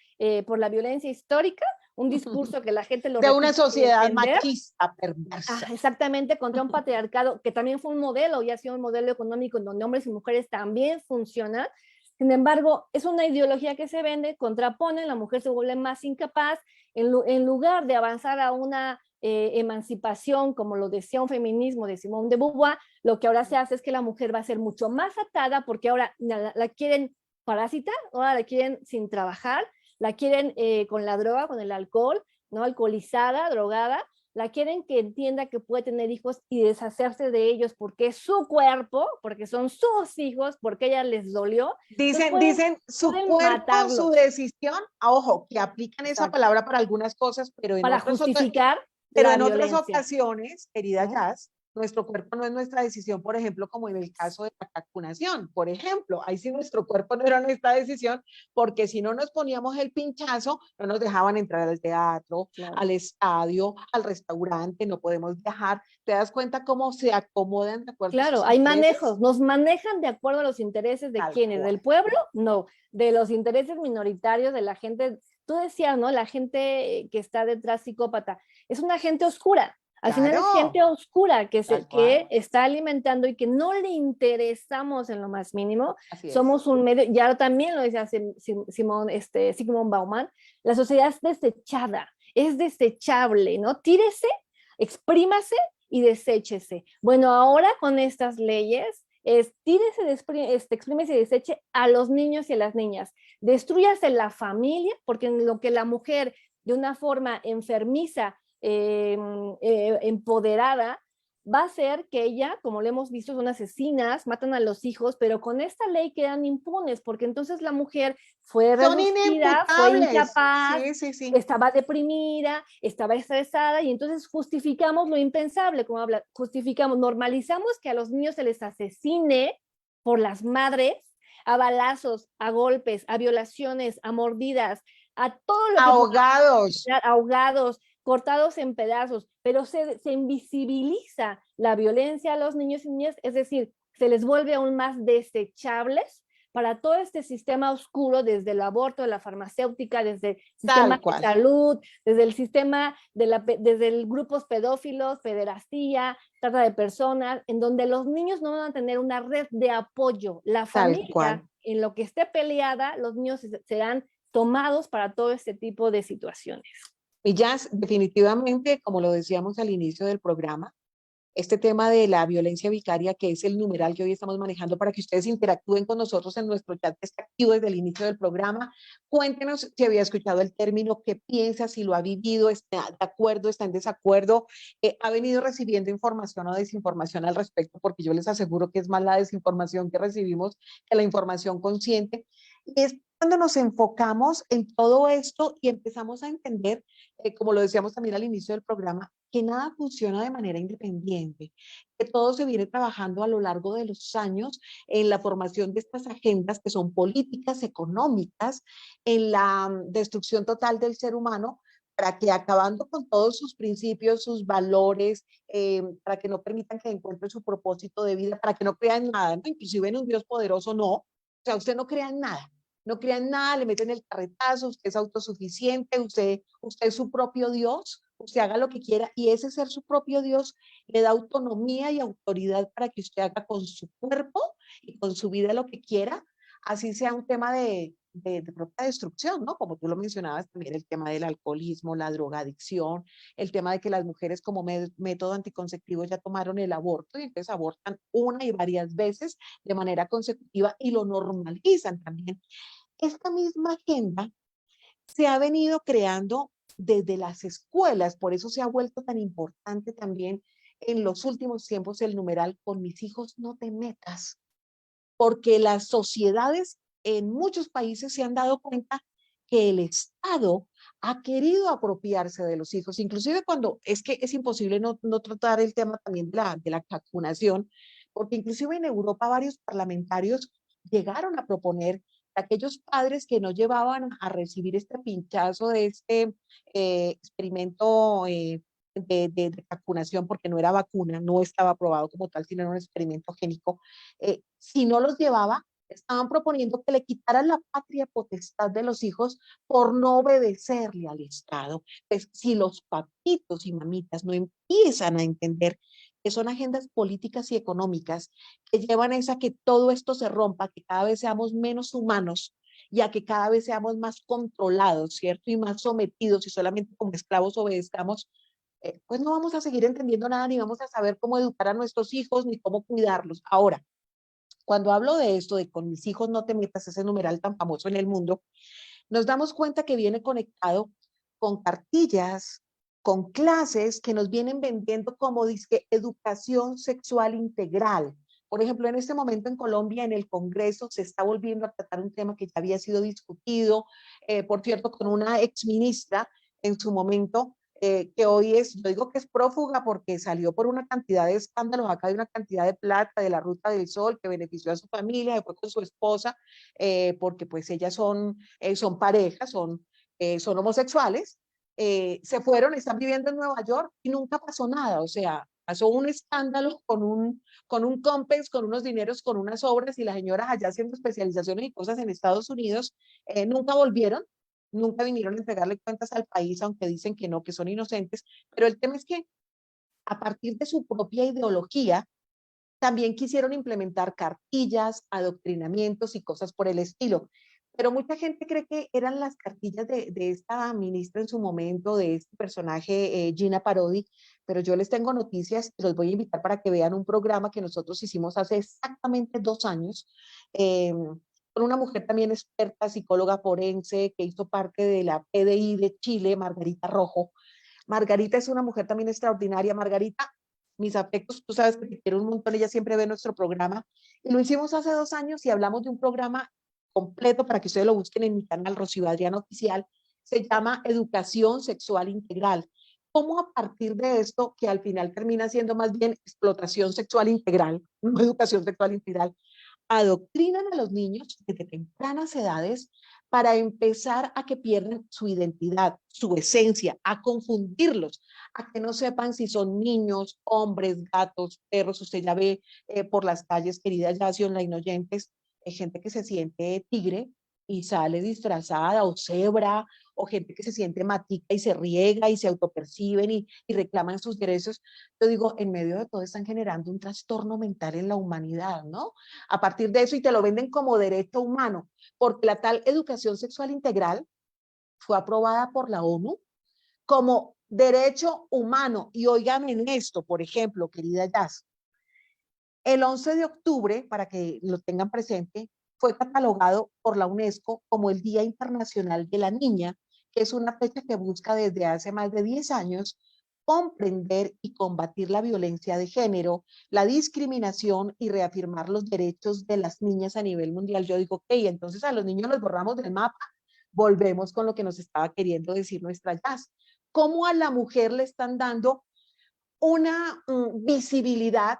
por la violencia histórica, un discurso que la gente lo de una sociedad machista, perversa. Exactamente, contra un patriarcado que también fue un modelo y ha sido un modelo económico en donde hombres y mujeres también funcionan. Sin embargo, es una ideología que se vende, contrapone, la mujer se vuelve más incapaz, en lugar de avanzar a una emancipación, como lo decía un feminismo de Simone de Beauvoir, lo que ahora se hace es que la mujer va a ser mucho más atada, porque ahora la quieren parasitar, ahora la quieren sin trabajar, la quieren con la droga, con el alcohol, ¿no? Alcoholizada, drogada, la quieren que entienda que puede tener hijos y deshacerse de ellos porque es su cuerpo, porque son sus hijos, porque ella les dolió. Dicen su cuerpo, su decisión. Ojo, que aplican esa palabra para algunas cosas, pero en para justificar otras ocasiones, querida Jazz, nuestro cuerpo no es nuestra decisión, por ejemplo, como en el caso de la vacunación, por ejemplo, ahí sí nuestro cuerpo no era nuestra decisión, porque si no nos poníamos el pinchazo, no nos dejaban entrar al teatro, al estadio, al restaurante, no podemos viajar. ¿Te das cuenta cómo se acomodan de acuerdo? Claro, hay manejos, nos manejan de acuerdo a los intereses de quienes, del pueblo, no, de los intereses minoritarios de la gente. Tú decías, ¿no? La gente que está detrás psicópata, es una gente oscura. Al final es Claro, gente oscura tal que cual. está alimentando y que no le interesamos en lo más mínimo. Así es. Somos un medio, ya también lo decía Simón, Sigmund Bauman, la sociedad es desechada, es desechable, ¿no? Tírese, exprímase y deséchese. Bueno, ahora con estas leyes es tírese, exprímese y deseche a los niños y a las niñas. Destrúyase la familia, porque en lo que la mujer de una forma enfermiza empoderada, va a ser que ella, como lo hemos visto, son asesinas, matan a los hijos, pero con esta ley quedan impunes, porque entonces la mujer fue Son reducida, fue inimputables. incapaz, Sí, sí, sí. estaba deprimida, estaba estresada, y entonces justificamos lo impensable, como habla, justificamos, normalizamos que a los niños se les asesine por las madres, a balazos, a golpes, a violaciones, a mordidas, a todo lo que Ahogados. ahogados, cortados en pedazos, pero se invisibiliza la violencia a los niños y niñas, es decir, se les vuelve aún más desechables para todo este sistema oscuro, desde el aborto, la farmacéutica, desde el sistema Tal de cual. salud, desde el sistema desde el grupos pedófilos, pederastía, trata de personas, en donde los niños no van a tener una red de apoyo. La Tal familia, cual. en lo que esté peleada, los niños serán tomados para todo este tipo de situaciones. Y ya definitivamente, como lo decíamos al inicio del programa, este tema de la violencia vicaria, que es el numeral que hoy estamos manejando para que ustedes interactúen con nosotros en nuestro chat que está activo desde el inicio del programa. Cuéntenos si había escuchado el término, qué piensa, si lo ha vivido, está de acuerdo, está en desacuerdo, ha venido recibiendo información o desinformación al respecto, porque yo les aseguro que es más la desinformación que recibimos que la información consciente. Y es cuando nos enfocamos en todo esto y empezamos a entender, como lo decíamos también al inicio del programa, que nada funciona de manera independiente, que todo se viene trabajando a lo largo de los años en la formación de estas agendas que son políticas, económicas, en la destrucción total del ser humano, para que acabando con todos sus principios, sus valores, para que no permitan que encuentre su propósito de vida, para que no crean nada, ¿no? Inclusive en un Dios poderoso, no. O sea, usted no crea en nada. No crean nada, le meten el carretazo, usted es autosuficiente, usted es su propio Dios, usted haga lo que quiera y ese ser su propio Dios le da autonomía y autoridad para que usted haga con su cuerpo y con su vida lo que quiera, así sea un tema de propia destrucción, ¿no? Como tú lo mencionabas también, el tema del alcoholismo, la drogadicción, el tema de que las mujeres como método anticonceptivo ya tomaron el aborto y entonces abortan una y varias veces de manera consecutiva y lo normalizan también. Esta misma agenda se ha venido creando desde las escuelas, por eso se ha vuelto tan importante también en los últimos tiempos el numeral con mis hijos no te metas, porque las sociedades en muchos países se han dado cuenta que el Estado ha querido apropiarse de los hijos, inclusive cuando es que es imposible no tratar el tema también de la vacunación, porque inclusive en Europa varios parlamentarios llegaron a proponer que aquellos padres que no llevaban a recibir este pinchazo de este experimento de vacunación, porque no era vacuna, no estaba aprobado como tal, sino era un experimento génico, si no los llevaba, estaban proponiendo que le quitaran la patria potestad de los hijos por no obedecerle al Estado. Pues si los papitos y mamitas no empiezan a entender que son agendas políticas y económicas que llevan a esa que todo esto se rompa, que cada vez seamos menos humanos y a que cada vez seamos más controlados, ¿cierto? Y más sometidos y solamente como esclavos obedezcamos, pues no vamos a seguir entendiendo nada, ni vamos a saber cómo educar a nuestros hijos, ni cómo cuidarlos. Ahora, cuando hablo de esto, de con mis hijos no te metas, ese numeral tan famoso en el mundo, nos damos cuenta que viene conectado con cartillas, con clases que nos vienen vendiendo como disque educación sexual integral. Por ejemplo, en este momento en Colombia, en el Congreso, se está volviendo a tratar un tema que ya había sido discutido, por cierto, con una exministra en su momento, que hoy es, yo digo que es prófuga porque salió por una cantidad de escándalos acá, de una cantidad de plata de la Ruta del Sol que benefició a su familia, después con su esposa, porque pues ellas son parejas, son homosexuales, se fueron, están viviendo en Nueva York y nunca pasó nada, o sea, pasó un escándalo con un compens, con unos dineros, con unas obras y las señoras allá haciendo especializaciones y cosas en Estados Unidos, nunca volvieron, nunca vinieron a entregarle cuentas al país, aunque dicen que no, que son inocentes, pero el tema es que a partir de su propia ideología, también quisieron implementar cartillas, adoctrinamientos y cosas por el estilo. Pero mucha gente cree que eran las cartillas de esta ministra en su momento, de este personaje Gina Parodi, pero yo les tengo noticias, los voy a invitar para que vean un programa que nosotros hicimos hace exactamente 2 años, con una mujer también experta, psicóloga forense, que hizo parte de la PDI de Chile, Margarita Rojo. Margarita es una mujer también extraordinaria. Margarita, mis afectos, tú sabes que te quiero un montón, ella siempre ve nuestro programa. Y lo hicimos hace 2 años y hablamos de un programa completo para que ustedes lo busquen en mi canal, Rocío Adriana Oficial. Se llama Educación Sexual Integral. ¿Cómo a partir de esto, que al final termina siendo más bien explotación sexual integral, no educación sexual integral, adoctrinan a los niños desde tempranas edades para empezar a que pierdan su identidad, su esencia, a confundirlos, a que no sepan si son niños, hombres, gatos, perros? Usted ya ve por las calles, querida Yacio, online oyentes, gente que se siente tigre y sale disfrazada, o cebra, o gente que se siente matica y se riega y se autoperciben y reclaman sus derechos. Yo digo, en medio de todo están generando un trastorno mental en la humanidad, ¿no? A partir de eso, y te lo venden como derecho humano, porque la tal educación sexual integral fue aprobada por la ONU como derecho humano. Y oigan en esto, por ejemplo, querida Jazz, el 11 de octubre, para que lo tengan presente, fue catalogado por la UNESCO como el Día Internacional de la Niña, que es una fecha que busca desde hace más de 10 años comprender y combatir la violencia de género, la discriminación y reafirmar los derechos de las niñas a nivel mundial. Yo digo, ok, entonces a los niños los borramos del mapa, volvemos con lo que nos estaba queriendo decir nuestra Jazz. ¿Cómo a la mujer le están dando una visibilidad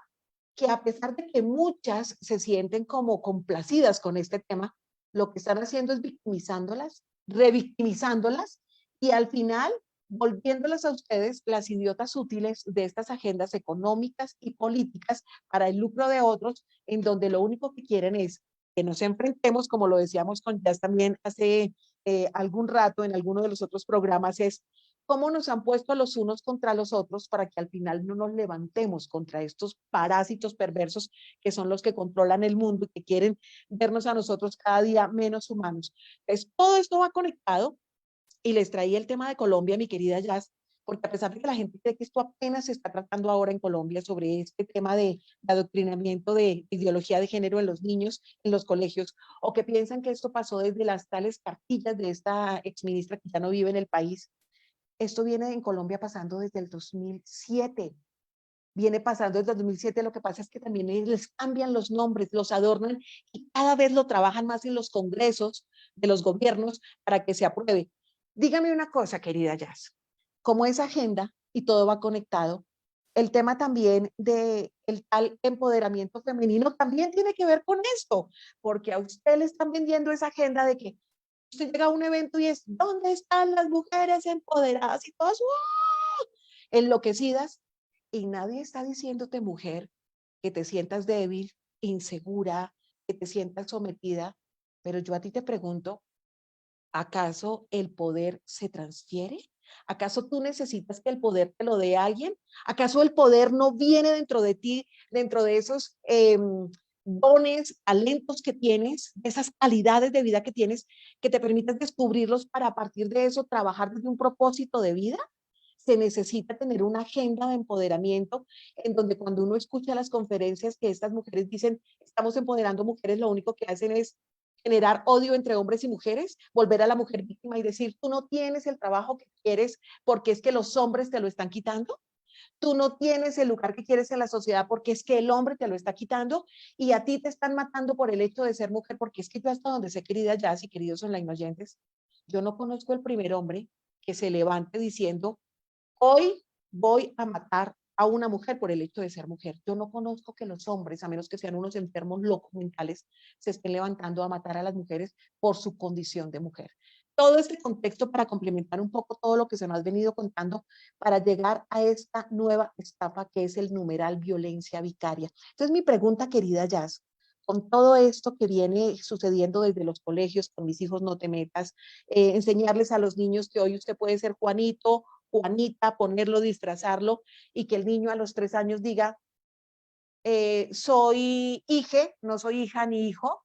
que, a pesar de que muchas se sienten como complacidas con este tema, lo que están haciendo es victimizándolas, revictimizándolas, y al final volviéndolas a ustedes las idiotas útiles de estas agendas económicas y políticas para el lucro de otros, en donde lo único que quieren es que nos enfrentemos, como lo decíamos con Jazz también hace algún rato en alguno de los otros programas, es cómo nos han puesto los unos contra los otros para que al final no nos levantemos contra estos parásitos perversos que son los que controlan el mundo y que quieren vernos a nosotros cada día menos humanos. Entonces, todo esto va conectado, y les traía el tema de Colombia, mi querida Jazz, porque a pesar de que la gente cree que esto apenas se está tratando ahora en Colombia sobre este tema de adoctrinamiento de ideología de género en los niños, en los colegios, o que piensan que esto pasó desde las tales cartillas de esta exministra que ya no vive en el país, esto viene en Colombia pasando desde el 2007. Viene pasando desde el 2007. Lo que pasa es que también les cambian los nombres, los adornan y cada vez lo trabajan más en los congresos de los gobiernos para que se apruebe. Dígame una cosa, querida Jazz, como es agenda y todo va conectado, el tema también de el tal empoderamiento femenino también tiene que ver con esto, porque a usted le están vendiendo esa agenda de que usted llega a un evento y es, ¿dónde están las mujeres empoderadas? Y todas ¡oh! Enloquecidas, y nadie está diciéndote, mujer, que te sientas débil, insegura, que te sientas sometida, pero yo a ti te pregunto, ¿acaso el poder se transfiere? ¿Acaso tú necesitas que el poder te lo dé alguien? ¿Acaso el poder no viene dentro de ti, dentro de esos dones, talentos que tienes, esas calidades de vida que tienes, que te permitas descubrirlos para, a partir de eso, trabajar desde un propósito de vida? Se necesita tener una agenda de empoderamiento en donde, cuando uno escucha las conferencias que estas mujeres dicen, estamos empoderando mujeres, lo único que hacen es generar odio entre hombres y mujeres, volver a la mujer víctima y decir, tú no tienes el trabajo que quieres porque es que los hombres te lo están quitando. Tú no tienes el lugar que quieres en la sociedad porque es que el hombre te lo está quitando, y a ti te están matando por el hecho de ser mujer, porque es que yo, hasta donde sé, querida Jazz y queridos online oyentes, yo no conozco el primer hombre que se levante diciendo, hoy voy a matar a una mujer por el hecho de ser mujer. Yo no conozco que los hombres, a menos que sean unos enfermos locos mentales, se estén levantando a matar a las mujeres por su condición de mujer. Todo este contexto para complementar un poco todo lo que se nos ha venido contando para llegar a esta nueva etapa que es el numeral violencia vicaria. Entonces, mi pregunta, querida Jazz, con todo esto que viene sucediendo desde los colegios, con mis hijos no te metas, enseñarles a los niños que hoy usted puede ser Juanito Juanita, ponerlo, disfrazarlo y que el niño a los 3 años diga, soy hije, no soy hija ni hijo,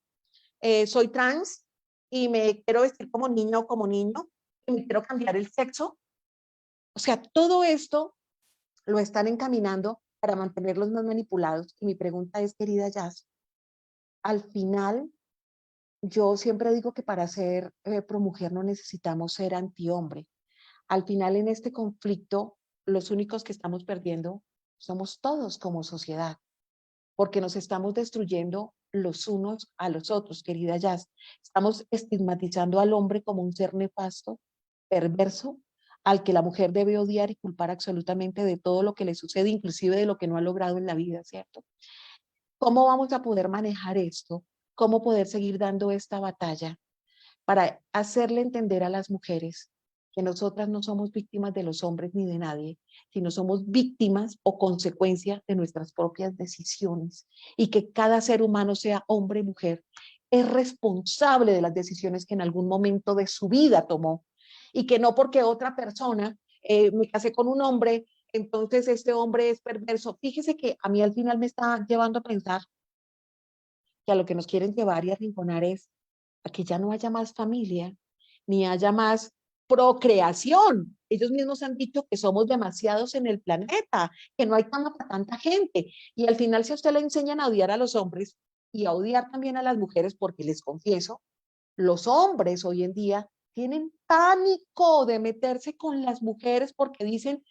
soy trans y me quiero vestir como niña o como niño y me quiero cambiar el sexo. O sea, todo esto lo están encaminando para mantenerlos más manipulados. Y mi pregunta es, querida Jazz, al final, yo siempre digo que para ser promujer no necesitamos ser antihombre. Al final, en este conflicto, los únicos que estamos perdiendo somos todos como sociedad, porque nos estamos destruyendo los unos a los otros, querida Jazz. Estamos estigmatizando al hombre como un ser nefasto, perverso, al que la mujer debe odiar y culpar absolutamente de todo lo que le sucede, inclusive de lo que no ha logrado en la vida, ¿cierto? ¿Cómo vamos a poder manejar esto? ¿Cómo poder seguir dando esta batalla para hacerle entender a las mujeres que nosotras no somos víctimas de los hombres ni de nadie, sino somos víctimas o consecuencia de nuestras propias decisiones y que cada ser humano, sea hombre o mujer, es responsable de las decisiones que en algún momento de su vida tomó y que no porque otra persona, me casé con un hombre, entonces este hombre es perverso. Fíjese que a mí al final me está llevando a pensar que a lo que nos quieren llevar y arrinconar es a que ya no haya más familia, ni haya más procreación. Ellos mismos han dicho que somos demasiados en el planeta, que no hay cama para tanta gente. Y al final, si a usted le enseñan a odiar a los hombres y a odiar también a las mujeres, porque les confieso, los hombres hoy en día tienen pánico de meterse con las mujeres porque dicen,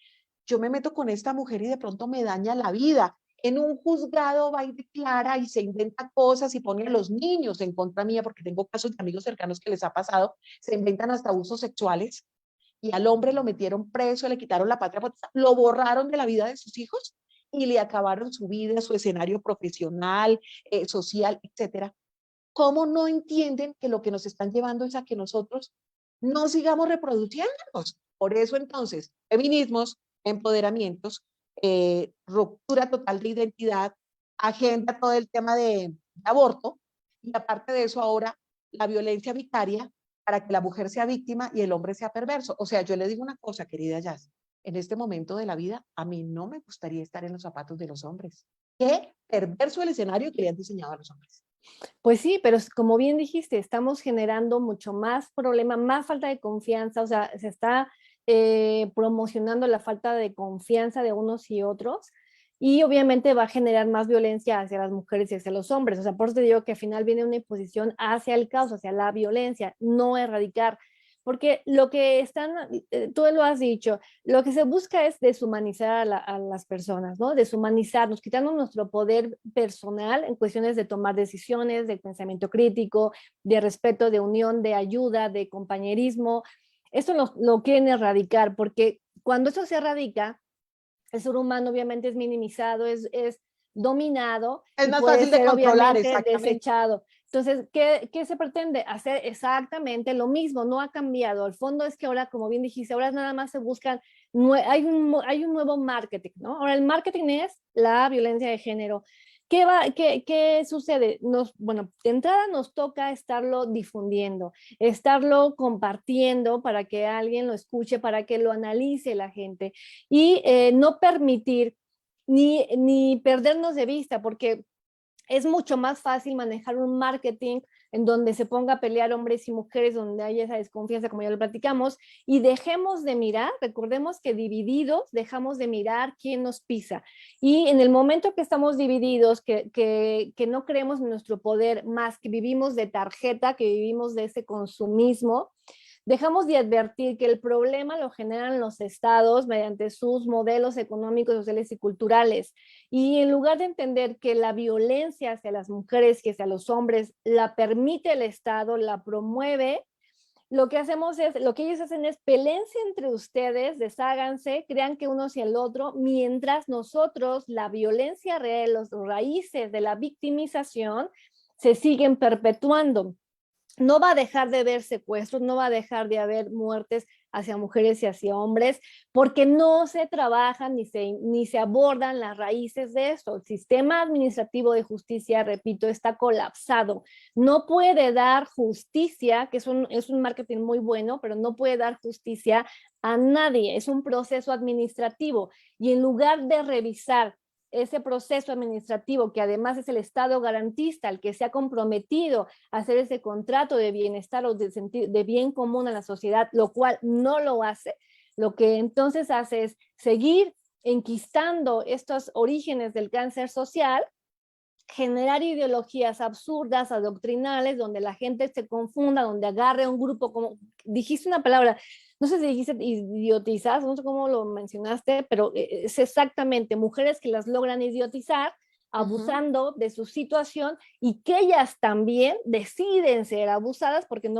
yo me meto con esta mujer y de pronto me daña la vida. En un juzgado va y declara y se inventa cosas y pone a los niños en contra mía, porque tengo casos de amigos cercanos que les ha pasado, se inventan hasta abusos sexuales y al hombre lo metieron preso, le quitaron la patria, lo borraron de la vida de sus hijos y le acabaron su vida, su escenario profesional, social, etcétera. ¿Cómo no entienden que lo que nos están llevando es a que nosotros no sigamos reproduciéndonos? Por eso entonces, feminismos, empoderamientos, ruptura total de identidad, agenda todo el tema de aborto y aparte de eso ahora la violencia vicaria para que la mujer sea víctima y el hombre sea perverso. O sea, yo le digo una cosa, querida Jazz, en este momento de la vida a mí no me gustaría estar en los zapatos de los hombres. Qué perverso el escenario que le han diseñado a los hombres. Pues sí, pero como bien dijiste, estamos generando mucho más problema, más falta de confianza, o sea, se está promocionando la falta de confianza de unos y otros y obviamente va a generar más violencia hacia las mujeres y hacia los hombres. O sea, por eso te digo que al final viene una imposición hacia el caos, hacia la violencia, no erradicar. Porque lo que están, tú lo has dicho, lo que se busca es deshumanizar a las personas, ¿no? Deshumanizarnos, quitando nuestro poder personal en cuestiones de tomar decisiones, de pensamiento crítico, de respeto, de unión, de ayuda, de compañerismo. Esto lo quieren erradicar, porque cuando eso se erradica, el ser humano obviamente es minimizado, es dominado Es y más puede fácil de ser controlar, obviamente exactamente. desechado. Entonces, ¿qué se pretende? Hacer exactamente lo mismo, no ha cambiado. El fondo es que ahora, como bien dijiste, ahora nada más se buscan, hay un nuevo marketing, ¿no? Ahora el marketing es la violencia de género. ¿Qué sucede? Bueno, de entrada nos toca estarlo difundiendo, estarlo compartiendo para que alguien lo escuche, para que lo analice la gente y no permitir ni perdernos de vista, porque es mucho más fácil manejar un marketing en donde se ponga a pelear hombres y mujeres, donde haya esa desconfianza, como ya lo platicamos, y dejemos de mirar, recordemos que divididos dejamos de mirar quién nos pisa. Y en el momento que estamos divididos, que no creemos en nuestro poder, más que vivimos de tarjeta, que vivimos de ese consumismo, dejamos de advertir que el problema lo generan los estados mediante sus modelos económicos, sociales y culturales. Y en lugar de entender que la violencia hacia las mujeres y hacia los hombres la permite el Estado, la promueve, lo que hacemos es, lo que ellos hacen es peleense entre ustedes, desháganse, crean que uno hacia el otro, mientras nosotros, la violencia real, los raíces de la victimización, se siguen perpetuando. No va a dejar de haber secuestros, no va a dejar de haber muertes, hacia mujeres y hacia hombres, porque no se trabajan ni se abordan las raíces de esto. El sistema administrativo de justicia, repito, está colapsado. No puede dar justicia, que es un marketing muy bueno, pero no puede dar justicia a nadie. Es un proceso administrativo y en lugar de revisar ese proceso administrativo, que además es el Estado garantista, el que se ha comprometido a hacer ese contrato de bienestar o de bien común a la sociedad, lo cual no lo hace, lo que entonces hace es seguir enquistando estos orígenes del cáncer social, generar ideologías absurdas, adoctrinales, donde la gente se confunda, donde agarre un grupo, como dijiste una palabra, no sé si dijiste idiotizar, no sé cómo lo mencionaste, pero es exactamente mujeres que las logran idiotizar, abusando de su situación y que ellas también deciden ser abusadas porque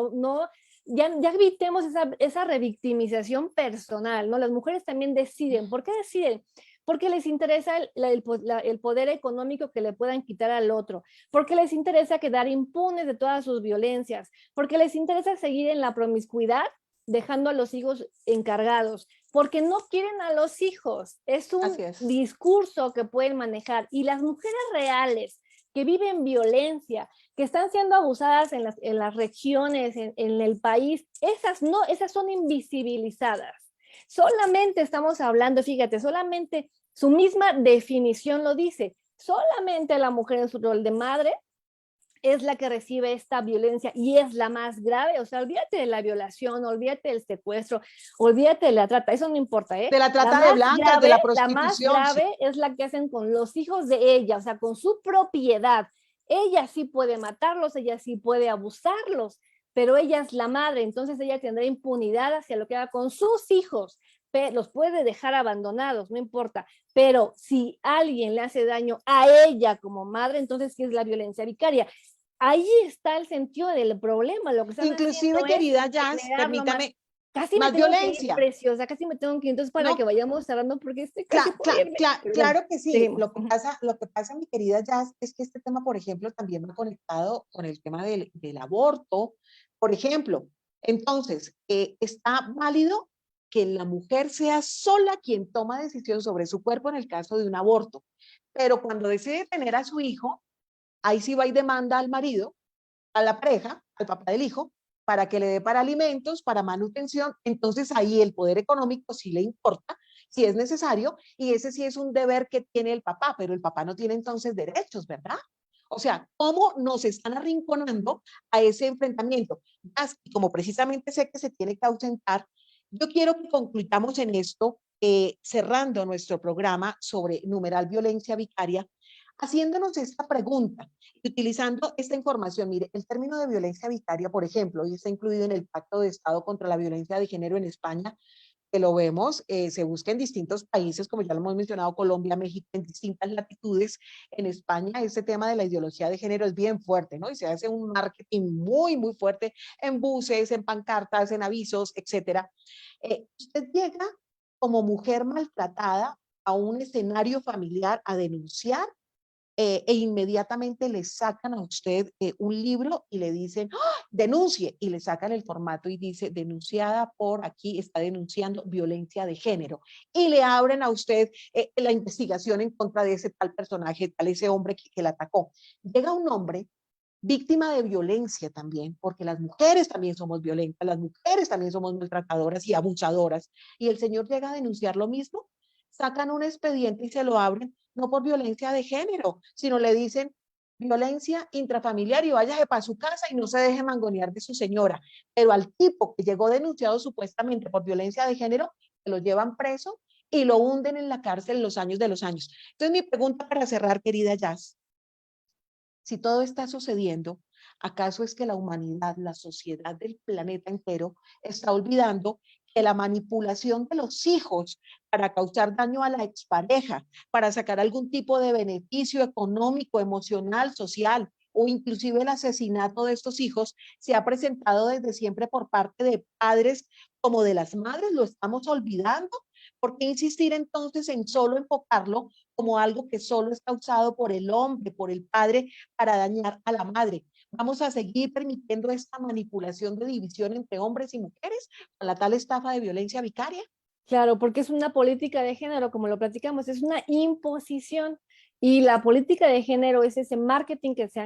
ya evitemos esa revictimización personal, ¿no? Las mujeres también deciden. ¿Por qué deciden? Porque les interesa el poder económico que le puedan quitar al otro, porque les interesa quedar impunes de todas sus violencias, porque les interesa seguir en la promiscuidad, dejando a los hijos encargados, porque no quieren a los hijos. Es un discurso que pueden manejar. Y las mujeres reales que viven violencia, que están siendo abusadas en las regiones, en el país, esas son invisibilizadas. Solamente estamos hablando, fíjate, solamente su misma definición lo dice, solamente la mujer en su rol de madre es la que recibe esta violencia y es la más grave. O sea, olvídate de la violación, olvídate del secuestro, olvídate de la trata, eso no importa, ¿eh? De la trata de blancas, de la prostitución. La más grave es la que hacen con los hijos de ella, o sea, con su propiedad. Ella sí puede matarlos, ella sí puede abusarlos, pero ella es la madre, entonces ella tendrá impunidad hacia lo que haga con sus hijos. Los puede dejar abandonados, no importa, pero si alguien le hace daño a ella como madre, entonces sí es la violencia vicaria. Ahí está el sentido del problema. Lo que están inclusive, querida Jazz, permítame, más violencia. Preciosa, casi me tengo que ir, entonces para que vayamos cerrando, porque claro que sí. Lo que pasa, mi querida Jazz, es que este tema, por ejemplo, también va conectado con el tema del aborto, por ejemplo. Entonces, está válido que la mujer sea sola quien toma decisión sobre su cuerpo en el caso de un aborto, pero cuando decide tener a su hijo, ahí sí va y demanda al marido, a la pareja, al papá del hijo, para que le dé para alimentos, para manutención. Entonces ahí el poder económico sí le importa, si es necesario, y ese sí es un deber que tiene el papá, pero el papá no tiene entonces derechos, ¿verdad? O sea, ¿cómo nos están arrinconando a ese enfrentamiento? Y como precisamente sé que se tiene que ausentar, yo quiero que concluyamos en esto, cerrando nuestro programa sobre numeral violencia vicaria, haciéndonos esta pregunta y utilizando esta información. Mire, el término de violencia vicaria, por ejemplo, hoy está incluido en el Pacto de Estado contra la Violencia de Género en España, que lo vemos, se busca en distintos países, como ya lo hemos mencionado, Colombia, México, en distintas latitudes. En España, este tema de la ideología de género es bien fuerte, ¿no? Y se hace un marketing muy, muy fuerte en buses, en pancartas, en avisos, etcétera. Usted llega como mujer maltratada a un escenario familiar a denunciar, e inmediatamente le sacan a usted un libro y le dicen, ¡oh! Denuncie, y le sacan el formato y dice, denunciada por aquí, está denunciando violencia de género, y le abren a usted la investigación en contra de ese tal personaje, tal ese hombre que la atacó. Llega un hombre víctima de violencia también, porque las mujeres también somos violentas, las mujeres también somos maltratadoras y abusadoras, y el señor llega a denunciar lo mismo, sacan un expediente y se lo abren, no por violencia de género, sino le dicen violencia intrafamiliar y váyase para su casa y no se deje mangonear de su señora. Pero al tipo que llegó denunciado supuestamente por violencia de género, se lo llevan preso y lo hunden en la cárcel los años de los años. Entonces mi pregunta para cerrar, querida Jazz, si todo está sucediendo, ¿acaso es que la humanidad, la sociedad del planeta entero, está olvidando que la manipulación de los hijos para causar daño a la expareja, para sacar algún tipo de beneficio económico, emocional, social, o inclusive el asesinato de estos hijos, se ha presentado desde siempre por parte de padres como de las madres? ¿Lo estamos olvidando? ¿Por qué insistir entonces en solo enfocarlo como algo que solo es causado por el hombre, por el padre, para dañar a la madre? ¿Vamos a seguir permitiendo esta manipulación de división entre hombres y mujeres con la tal estafa de violencia vicaria? Claro, porque es una política de género, como lo platicamos, es una imposición. Y la política de género es ese marketing que se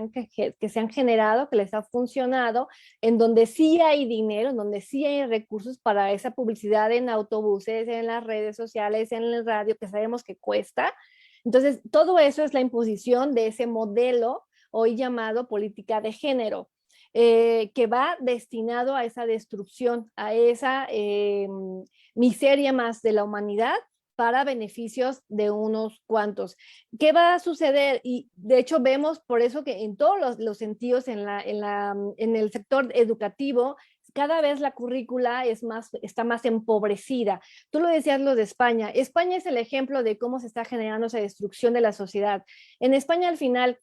han generado, que les ha funcionado, en donde sí hay dinero, en donde sí hay recursos para esa publicidad en autobuses, en las redes sociales, en el radio, que sabemos que cuesta. Entonces, todo eso es la imposición de ese modelo hoy llamado política de género. Que va destinado a esa destrucción, a esa miseria más de la humanidad para beneficios de unos cuantos. ¿Qué va a suceder? Y de hecho vemos por eso que en todos los sentidos, en el sector educativo, cada vez la currícula está más empobrecida. Tú lo decías lo de España. España es el ejemplo de cómo se está generando esa destrucción de la sociedad. En España al final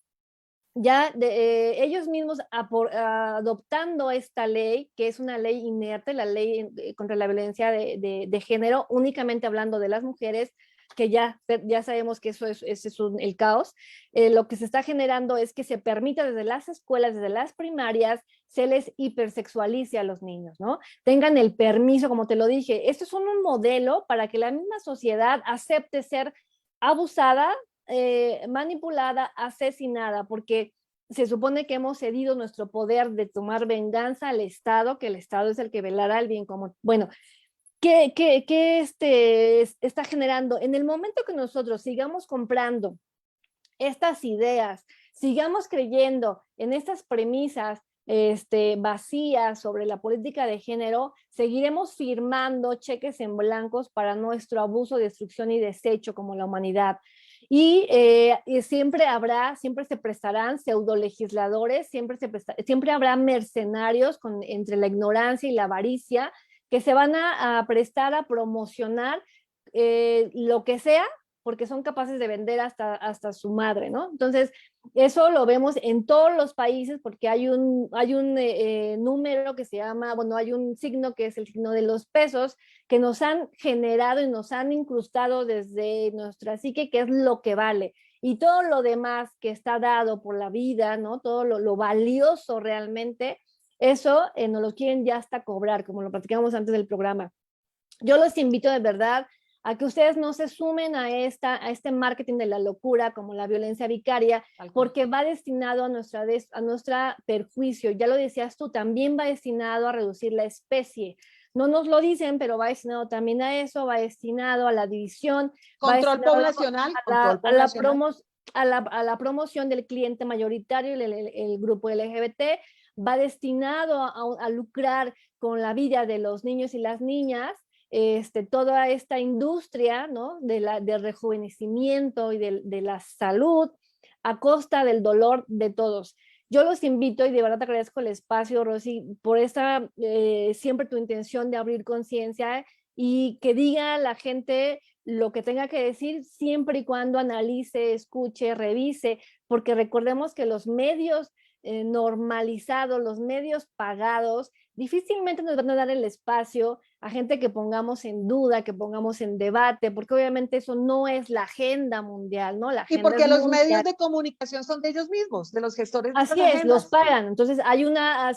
ya ellos mismos adoptando esta ley, que es una ley inerte, la ley contra la violencia de género, únicamente hablando de las mujeres, que ya sabemos que eso es el caos. Lo que se está generando es que se permita desde las escuelas, desde las primarias, se les hipersexualice a los niños, ¿no? Tengan el permiso, como te lo dije. Esto es un modelo para que la misma sociedad acepte ser abusada, manipulada, asesinada, porque se supone que hemos cedido nuestro poder de tomar venganza al Estado, que el Estado es el que velará el bien común. Bueno, ¿qué está generando? En el momento que nosotros sigamos comprando estas ideas, sigamos creyendo en estas premisas vacías sobre la política de género, seguiremos firmando cheques en blancos para nuestro abuso, destrucción y desecho como la humanidad. Y siempre se prestarán pseudolegisladores, siempre habrá mercenarios entre la ignorancia y la avaricia que se van a prestar a promocionar lo que sea, porque son capaces de vender hasta su madre, ¿no? Entonces, eso lo vemos en todos los países porque hay un número que se llama, bueno, hay un signo que es el signo de los pesos, que nos han generado y nos han incrustado desde nuestra psique, que es lo que vale. Y todo lo demás que está dado por la vida, ¿no? Todo lo valioso realmente, eso nos lo quieren ya hasta cobrar, como lo platicamos antes del programa. Yo los invito de verdad a que ustedes no se sumen a este marketing de la locura como la violencia vicaria, porque va destinado a nuestra perjuicio. Ya lo decías tú, también va destinado a reducir la especie. No nos lo dicen, pero va destinado también a eso, va destinado a la división. Control poblacional. A la promoción del cliente mayoritario, el grupo LGBT, va destinado a lucrar con la vida de los niños y las niñas, toda esta industria, ¿no? del rejuvenecimiento y de la salud a costa del dolor de todos. Yo los invito y de verdad te agradezco el espacio, Rosy, por siempre tu intención de abrir conciencia y que diga la gente lo que tenga que decir siempre y cuando analice, escuche, revise, porque recordemos que los medios normalizados, los medios pagados, difícilmente nos van a dar el espacio a gente que pongamos en duda, que pongamos en debate, porque obviamente eso no es la agenda mundial, ¿no? La agenda y porque los mundial. medios de comunicación son de ellos mismos, de los gestores de Así es, los pagan. Entonces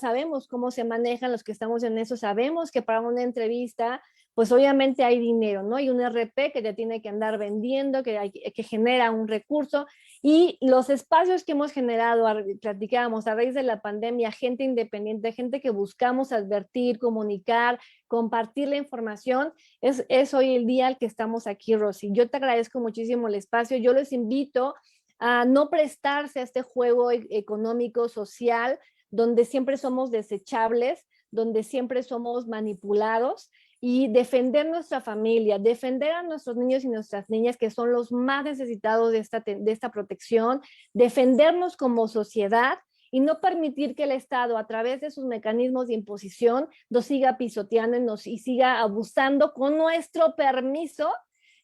sabemos cómo se manejan los que estamos en eso, sabemos que para una entrevista, pues obviamente hay dinero, ¿no? Hay un RP que te tiene que andar vendiendo, que genera un recurso, y los espacios que hemos generado, platicábamos a raíz de la pandemia, gente independiente, gente que buscamos advertir, comunicar, compartir la información, es hoy el día al que estamos aquí, Rosy. Yo te agradezco muchísimo el espacio, yo les invito a no prestarse a este juego económico, social, donde siempre somos desechables, donde siempre somos manipulados, y defender nuestra familia, defender a nuestros niños y nuestras niñas que son los más necesitados de esta protección, defendernos como sociedad y no permitir que el Estado, a través de sus mecanismos de imposición, nos siga pisoteando y siga abusando con nuestro permiso,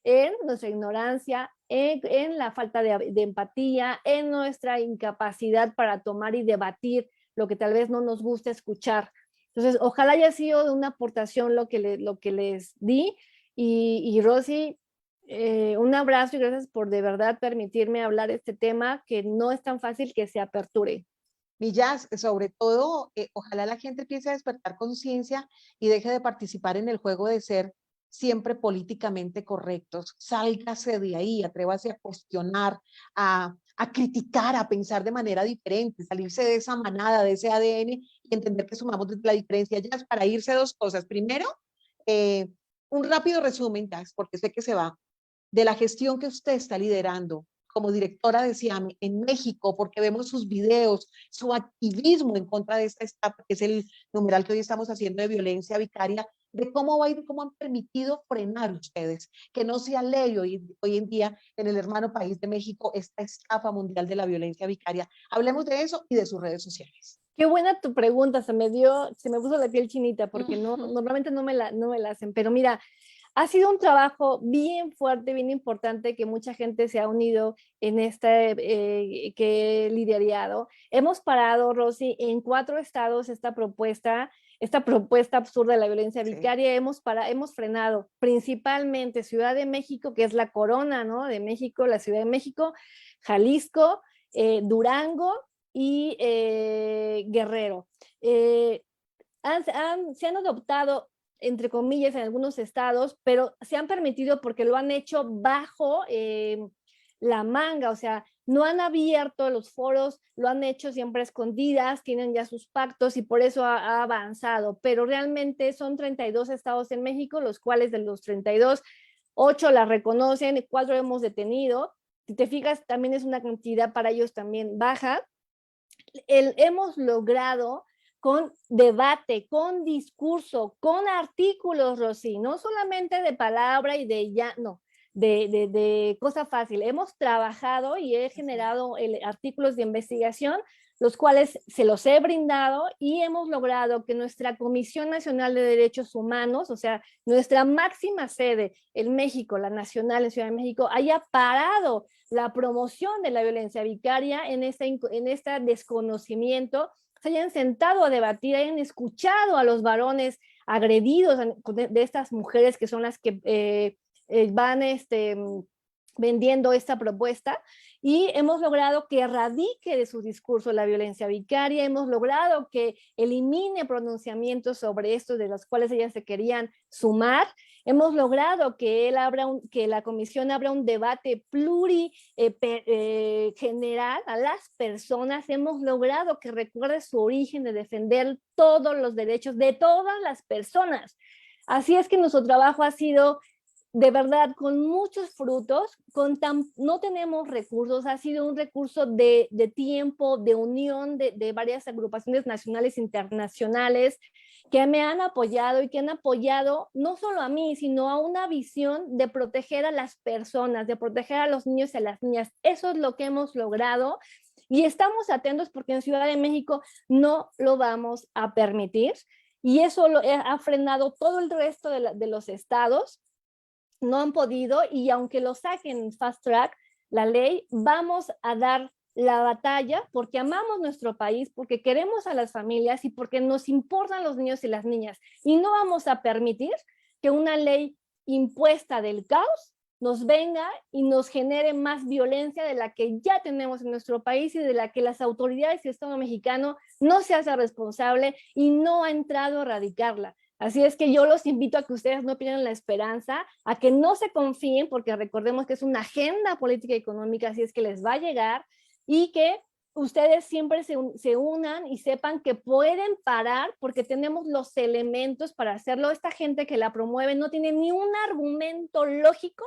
en nuestra ignorancia, en la falta de empatía, en nuestra incapacidad para tomar y debatir lo que tal vez no nos gusta escuchar. Entonces, ojalá haya sido de una aportación lo que les di, Y Rosy, un abrazo y gracias por de verdad permitirme hablar de este tema que no es tan fácil que se aperture. Millas, sobre todo, ojalá la gente empiece a despertar conciencia y deje de participar en el juego de ser siempre políticamente correctos. Sálgase de ahí, atrévase a cuestionar, a criticar, a pensar de manera diferente, salirse de esa manada, de ese ADN y entender que sumamos la diferencia. Ya es para irse dos cosas. Primero, eh, un rápido resumen, ya, porque sé que se va, de la gestión que usted está liderando como directora de CIAME en México, porque vemos sus videos, su activismo en contra de esta estafa, que es el numeral que hoy estamos haciendo de violencia vicaria, de cómo va y de cómo han permitido frenar ustedes, que no sea ley hoy en día en el hermano país de México esta estafa mundial de la violencia vicaria. Hablemos de eso y de sus redes sociales. Qué buena tu pregunta, se me puso la piel chinita porque normalmente no me la hacen, pero mira, ha sido un trabajo bien fuerte, bien importante que mucha gente se ha unido en que he liderado. Hemos parado, Rosy, en 4 estados esta propuesta absurda de la violencia vicaria. Hemos frenado principalmente Ciudad de México, que es la corona, ¿no? De México, la Ciudad de México, Jalisco, Durango y Guerrero. Se han adoptado entre comillas, en algunos estados, pero se han permitido porque lo han hecho bajo la manga, o sea, no han abierto los foros, lo han hecho siempre escondidas, tienen ya sus pactos y por eso ha avanzado, pero realmente son 32 estados en México, los cuales de los 32, 8 la reconocen, 4 hemos detenido. Si te fijas, también es una cantidad para ellos también baja. Hemos logrado con debate, con discurso, con artículos, Rosy, no solamente de palabra y de ya, no, de cosa fácil. Hemos trabajado y he generado artículos de investigación, los cuales se los he brindado y hemos logrado que nuestra Comisión Nacional de Derechos Humanos, o sea, nuestra máxima sede en México, la nacional en Ciudad de México, haya parado la promoción de la violencia vicaria en este desconocimiento, se hayan sentado a debatir, hayan escuchado a los varones agredidos de estas mujeres que son las que van vendiendo esta propuesta y hemos logrado que erradique de su discurso la violencia vicaria, hemos logrado que elimine pronunciamientos sobre esto de los cuales ellas se querían sumar, hemos logrado que la comisión abra un debate general a las personas, hemos logrado que recuerde su origen de defender todos los derechos de todas las personas. Así es que nuestro trabajo ha sido de verdad, con muchos frutos, no tenemos recursos, ha sido un recurso de tiempo, de unión de varias agrupaciones nacionales e internacionales que me han apoyado y que han apoyado no solo a mí, sino a una visión de proteger a las personas, de proteger a los niños y a las niñas. Eso es lo que hemos logrado y estamos atentos porque en Ciudad de México no lo vamos a permitir y eso ha frenado todo el resto de los estados. No han podido y aunque lo saquen fast track, la ley, vamos a dar la batalla porque amamos nuestro país, porque queremos a las familias y porque nos importan los niños y las niñas. Y no vamos a permitir que una ley impuesta del caos nos venga y nos genere más violencia de la que ya tenemos en nuestro país y de la que las autoridades y el Estado mexicano no se hace responsable y no ha entrado a erradicarla. Así es que yo los invito a que ustedes no pierdan la esperanza, a que no se confíen, porque recordemos que es una agenda política y económica, así es que les va a llegar, y que ustedes siempre se unan y sepan que pueden parar, porque tenemos los elementos para hacerlo. Esta gente que la promueve no tiene ni un argumento lógico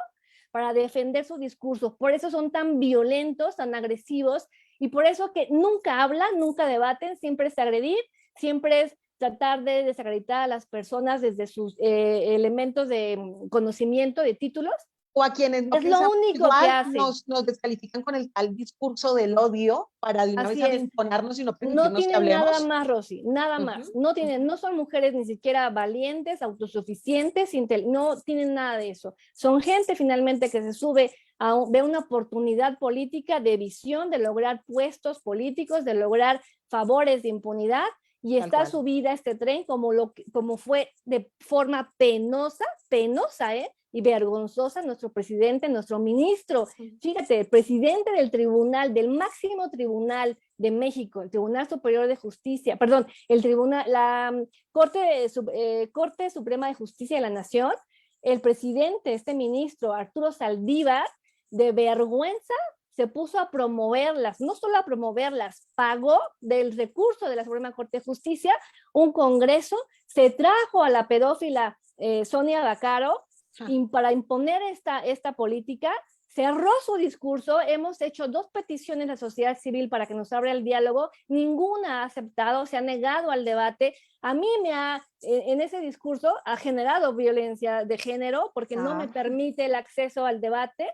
para defender su discurso, por eso son tan violentos, tan agresivos, y por eso que nunca hablan, nunca debaten, siempre es agredir, siempre es tratar de desacreditar a las personas desde sus elementos de conocimiento, de títulos. O a quienes no es lo único que hacen. Nos descalifican con el tal discurso del odio para de una vez imponernos y no permitirnos que hablemos. No tienen nada más, Rosy, nada más. No son mujeres ni siquiera valientes, autosuficientes, no tienen nada de eso. Son gente finalmente que se sube ve una oportunidad política de visión, de lograr puestos políticos, de lograr favores de impunidad, y está subida este tren como fue de forma penosa, y vergonzosa nuestro presidente, nuestro ministro. Fíjate, el presidente del tribunal, del máximo tribunal de México, el Tribunal Superior de Justicia, perdón, el tribunal, la Corte Suprema de Justicia de la Nación, el presidente, este ministro, Arturo Saldívar, de vergüenza se puso a promoverlas, no solo a promoverlas, pagó del recurso de la Suprema Corte de Justicia un congreso, se trajo a la pedófila Sonia Vaccaro para imponer esta política, cerró su discurso, hemos hecho 2 peticiones a la sociedad civil para que nos abra el diálogo, ninguna ha aceptado, se ha negado al debate. A mí en ese discurso ha generado violencia de género porque no me permite el acceso al debate.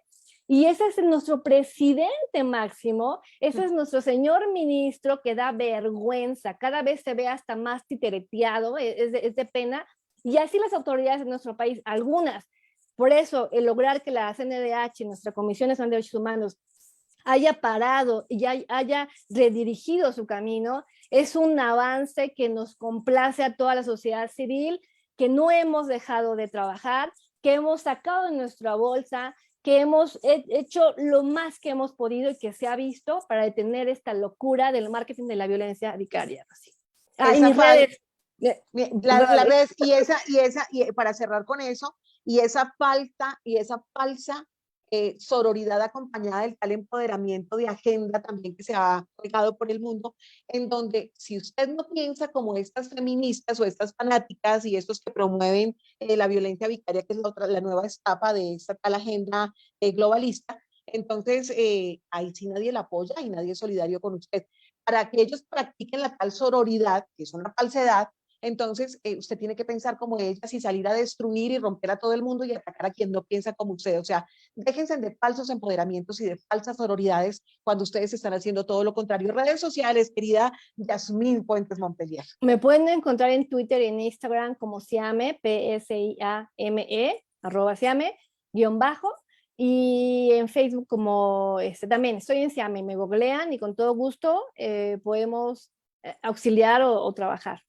Y ese es nuestro presidente máximo, ese es nuestro señor ministro que da vergüenza, cada vez se ve hasta más titereteado, es de pena, y así las autoridades de nuestro país, algunas. Por eso, el lograr que la CNDH, nuestra Comisión Nacional de Derechos Humanos, haya parado y haya redirigido su camino, es un avance que nos complace a toda la sociedad civil, que no hemos dejado de trabajar, que hemos sacado de nuestra bolsa, que hemos hecho lo más que hemos podido y que se ha visto para detener esta locura del marketing de la violencia vicaria. Así. Y mis redes. Las redes, y para cerrar con eso, y esa falsa sororidad acompañada del tal empoderamiento de agenda también que se ha regado por el mundo, en donde si usted no piensa como estas feministas o estas fanáticas y estos que promueven la violencia vicaria, que es la nueva etapa de esta tal agenda globalista, entonces ahí sí nadie la apoya y nadie es solidario con usted. Para que ellos practiquen la tal sororidad, que es una falsedad, entonces usted tiene que pensar como ellas y salir a destruir y romper a todo el mundo y atacar a quien no piensa como usted. O sea, déjense de falsos empoderamientos y de falsas sororidades cuando ustedes están haciendo todo lo contrario. Redes sociales, querida Yasmín Puentes Montpellier. Me pueden encontrar en Twitter y en Instagram como Siame, P-S-I-A-M-E, @Siame, _ y en Facebook como también estoy en Siame, me googlean y con todo gusto podemos auxiliar o trabajar.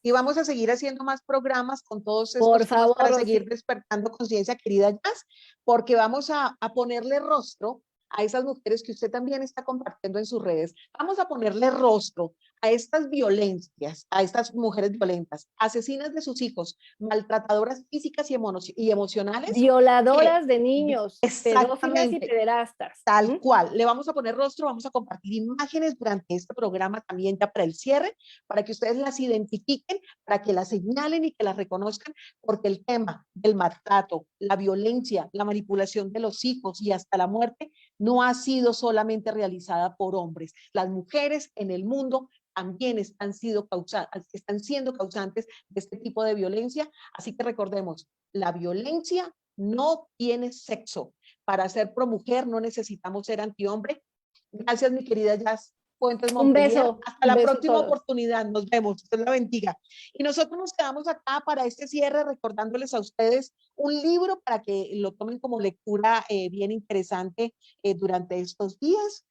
Y vamos a seguir haciendo más programas con todos estos temas para seguir despertando conciencia, querida Jazz, porque vamos a ponerle rostro a esas mujeres que usted también está compartiendo en sus redes. Vamos a ponerle rostro a estas violencias, a estas mujeres violentas, asesinas de sus hijos, maltratadoras físicas y emocionales. Violadoras de niños, pedófilas y exactamente, pederastas. tal cual. Le vamos a poner rostro, vamos a compartir imágenes durante este programa también ya para el cierre, para que ustedes las identifiquen, para que las señalen y que las reconozcan, porque el tema del maltrato, la violencia, la manipulación de los hijos y hasta la muerte no ha sido solamente realizada por hombres. Las mujeres en el mundo también están siendo causantes de este tipo de violencia. Así que recordemos, la violencia no tiene sexo. Para ser promujer no necesitamos ser antihombre. Gracias, mi querida Jazz Puentes Montpellier. Un beso. Hasta la próxima oportunidad. Nos vemos. Dios la bendiga. Y nosotros nos quedamos acá para este cierre recordándoles a ustedes un libro para que lo tomen como lectura bien interesante durante estos días.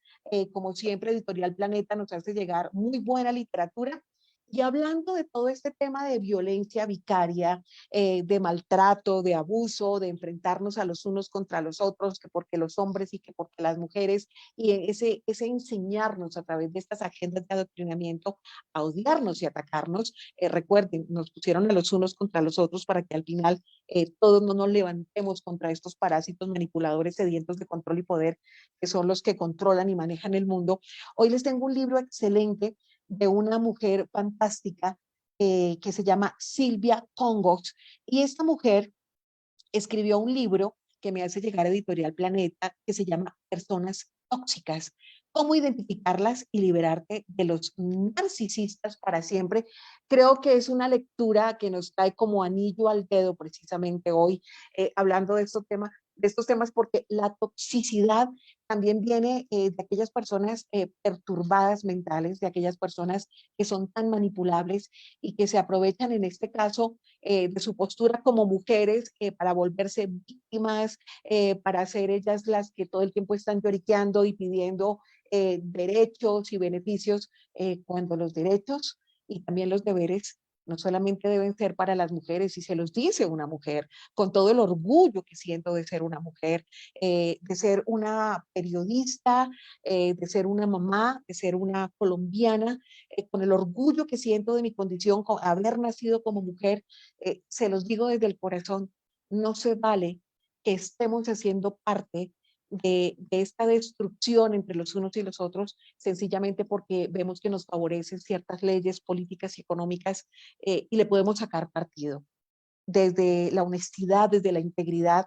Como siempre, Editorial Planeta nos hace llegar muy buena literatura. Y hablando de todo este tema de violencia vicaria, de maltrato, de abuso, de enfrentarnos a los unos contra los otros, que porque los hombres y que porque las mujeres, y ese enseñarnos a través de estas agendas de adoctrinamiento a odiarnos y atacarnos, recuerden, nos pusieron a los unos contra los otros para que al final todos no nos levantemos contra estos parásitos manipuladores sedientos de control y poder, que son los que controlan y manejan el mundo. Hoy les tengo un libro excelente de una mujer fantástica que se llama Silvia Congos, y esta mujer escribió un libro que me hace llegar a Editorial Planeta que se llama Personas Tóxicas, cómo identificarlas y liberarte de los narcisistas para siempre. Creo que es una lectura que nos trae como anillo al dedo precisamente hoy, hablando de estos temas, porque la toxicidad también viene de aquellas personas perturbadas mentales, de aquellas personas que son tan manipulables y que se aprovechan en este caso de su postura como mujeres para volverse víctimas, para ser ellas las que todo el tiempo están lloriqueando y pidiendo derechos y beneficios, cuando los derechos y también los deberes no solamente deben ser para las mujeres, y se los dice una mujer, con todo el orgullo que siento de ser una mujer, de ser una periodista, de ser una mamá, de ser una colombiana, con el orgullo que siento de mi condición, con haber nacido como mujer, se los digo desde el corazón, no se vale que estemos haciendo parte de esta destrucción entre los unos y los otros, sencillamente porque vemos que nos favorecen ciertas leyes políticas y económicas, y le podemos sacar partido. Desde la honestidad, desde la integridad,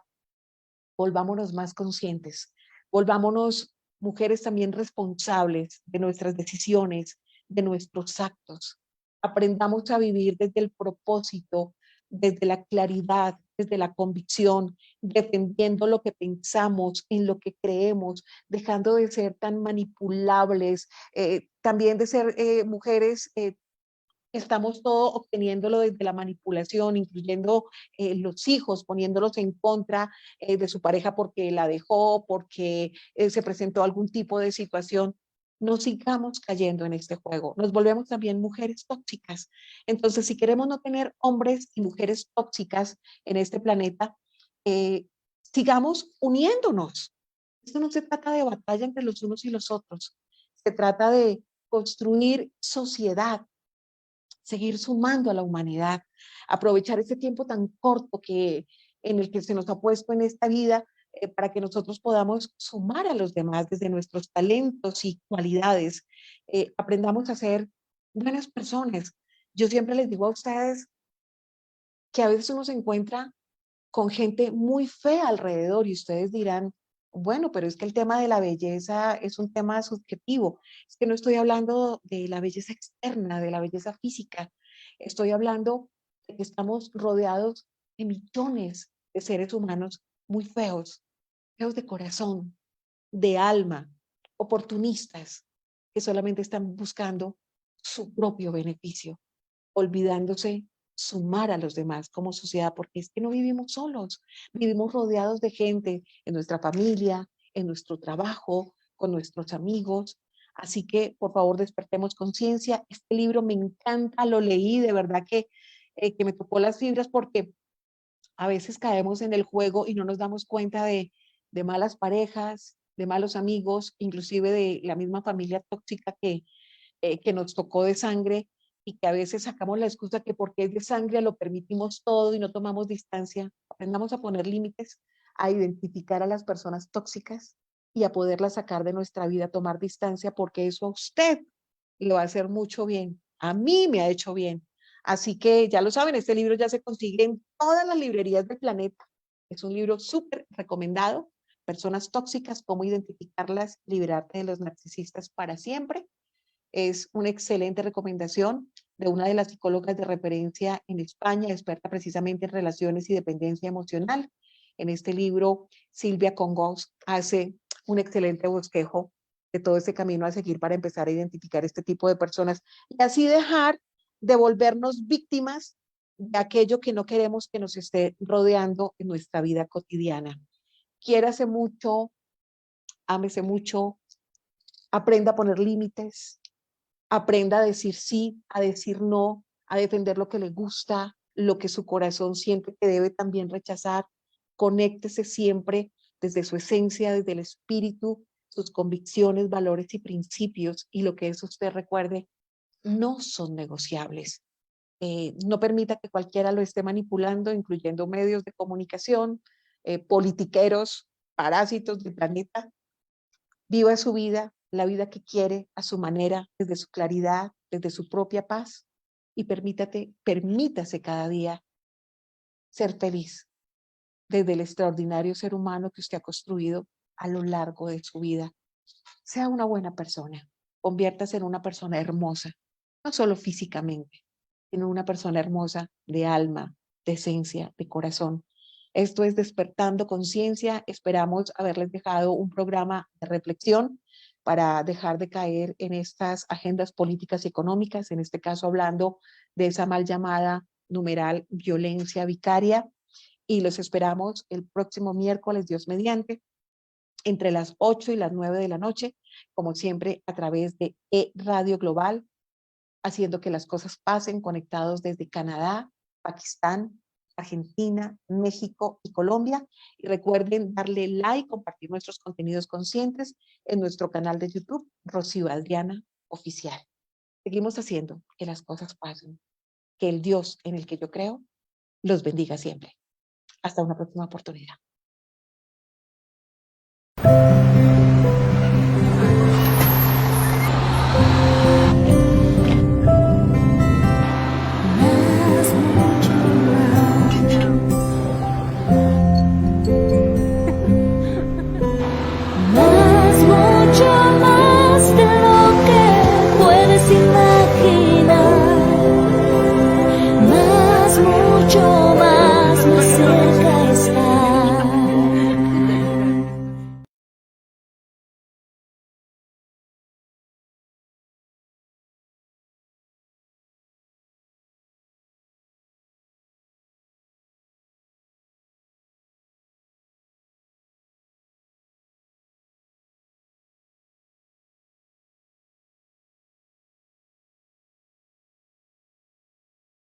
volvámonos más conscientes, volvámonos mujeres también responsables de nuestras decisiones, de nuestros actos. Aprendamos a vivir desde el propósito, desde la claridad, desde la convicción, defendiendo lo que pensamos, en lo que creemos, dejando de ser tan manipulables, también de ser mujeres, estamos todo obteniéndolo desde la manipulación, incluyendo los hijos, poniéndolos en contra de su pareja porque la dejó, porque se presentó algún tipo de situación. No sigamos cayendo en este juego. Nos volvemos también mujeres tóxicas. Entonces, si queremos no tener hombres y mujeres tóxicas en este planeta, eh, sigamos uniéndonos. Esto no se trata de batalla entre los unos y los otros. Se trata de construir sociedad, seguir sumando a la humanidad, aprovechar este tiempo tan corto en el que se nos ha puesto en esta vida, para que nosotros podamos sumar a los demás desde nuestros talentos y cualidades. Aprendamos a ser buenas personas. Yo siempre les digo a ustedes que a veces uno se encuentra con gente muy fea alrededor y ustedes dirán, bueno, pero es que el tema de la belleza es un tema subjetivo. Es que no estoy hablando de la belleza externa, de la belleza física. Estoy hablando de que estamos rodeados de millones de seres humanos muy feos, feos de corazón, de alma, oportunistas, que solamente están buscando su propio beneficio, olvidándose sumar a los demás como sociedad, porque es que no vivimos solos, vivimos rodeados de gente en nuestra familia, en nuestro trabajo, con nuestros amigos. Así que, por favor, despertemos conciencia. Este libro me encanta, lo leí, de verdad que me tocó las fibras porque a veces caemos en el juego y no nos damos cuenta de malas parejas, de malos amigos, inclusive de la misma familia tóxica que nos tocó de sangre y que a veces sacamos la excusa que porque es de sangre lo permitimos todo y no tomamos distancia. Aprendamos a poner límites, a identificar a las personas tóxicas y a poderlas sacar de nuestra vida, a tomar distancia, porque eso a usted le va a hacer mucho bien. A mí me ha hecho bien. Así que ya lo saben, este libro ya se consigue en todas las librerías del planeta. Es un libro súper recomendado. Personas tóxicas, cómo identificarlas, liberarte de los narcisistas para siempre. Es una excelente recomendación de una de las psicólogas de referencia en España, experta precisamente en relaciones y dependencia emocional. En este libro, Silvia Congos hace un excelente bosquejo de todo ese camino a seguir para empezar a identificar este tipo de personas y así dejar de volvernos víctimas de aquello que no queremos que nos esté rodeando en nuestra vida cotidiana. Quiérase mucho, ámese mucho, aprenda a poner límites, aprenda a decir sí, a decir no, a defender lo que le gusta, lo que su corazón siente que debe también rechazar. Conéctese siempre desde su esencia, desde el espíritu, sus convicciones, valores y principios, y lo que es usted recuerde, no son negociables. No permita que cualquiera lo esté manipulando, incluyendo medios de comunicación, politiqueros, parásitos del planeta. Viva su vida, la vida que quiere, a su manera, desde su claridad, desde su propia paz, y permítase cada día ser feliz desde el extraordinario ser humano que usted ha construido a lo largo de su vida. Sea una buena persona, conviértase en una persona hermosa, no solo físicamente, sino una persona hermosa de alma, de esencia, de corazón. Esto es Despertando Conciencia. Esperamos haberles dejado un programa de reflexión para dejar de caer en estas agendas políticas y económicas, en este caso hablando de esa mal llamada numeral violencia vicaria. Y los esperamos el próximo miércoles, Dios mediante, entre las 8 y las 9 de la noche, como siempre, a través de Radio Global, haciendo que las cosas pasen, conectados desde Canadá, Pakistán, Argentina, México y Colombia. Y recuerden darle like, compartir nuestros contenidos conscientes en nuestro canal de YouTube, Rocío Adriana Oficial. Seguimos haciendo que las cosas pasen. Que el Dios en el que yo creo los bendiga siempre. Hasta una próxima oportunidad.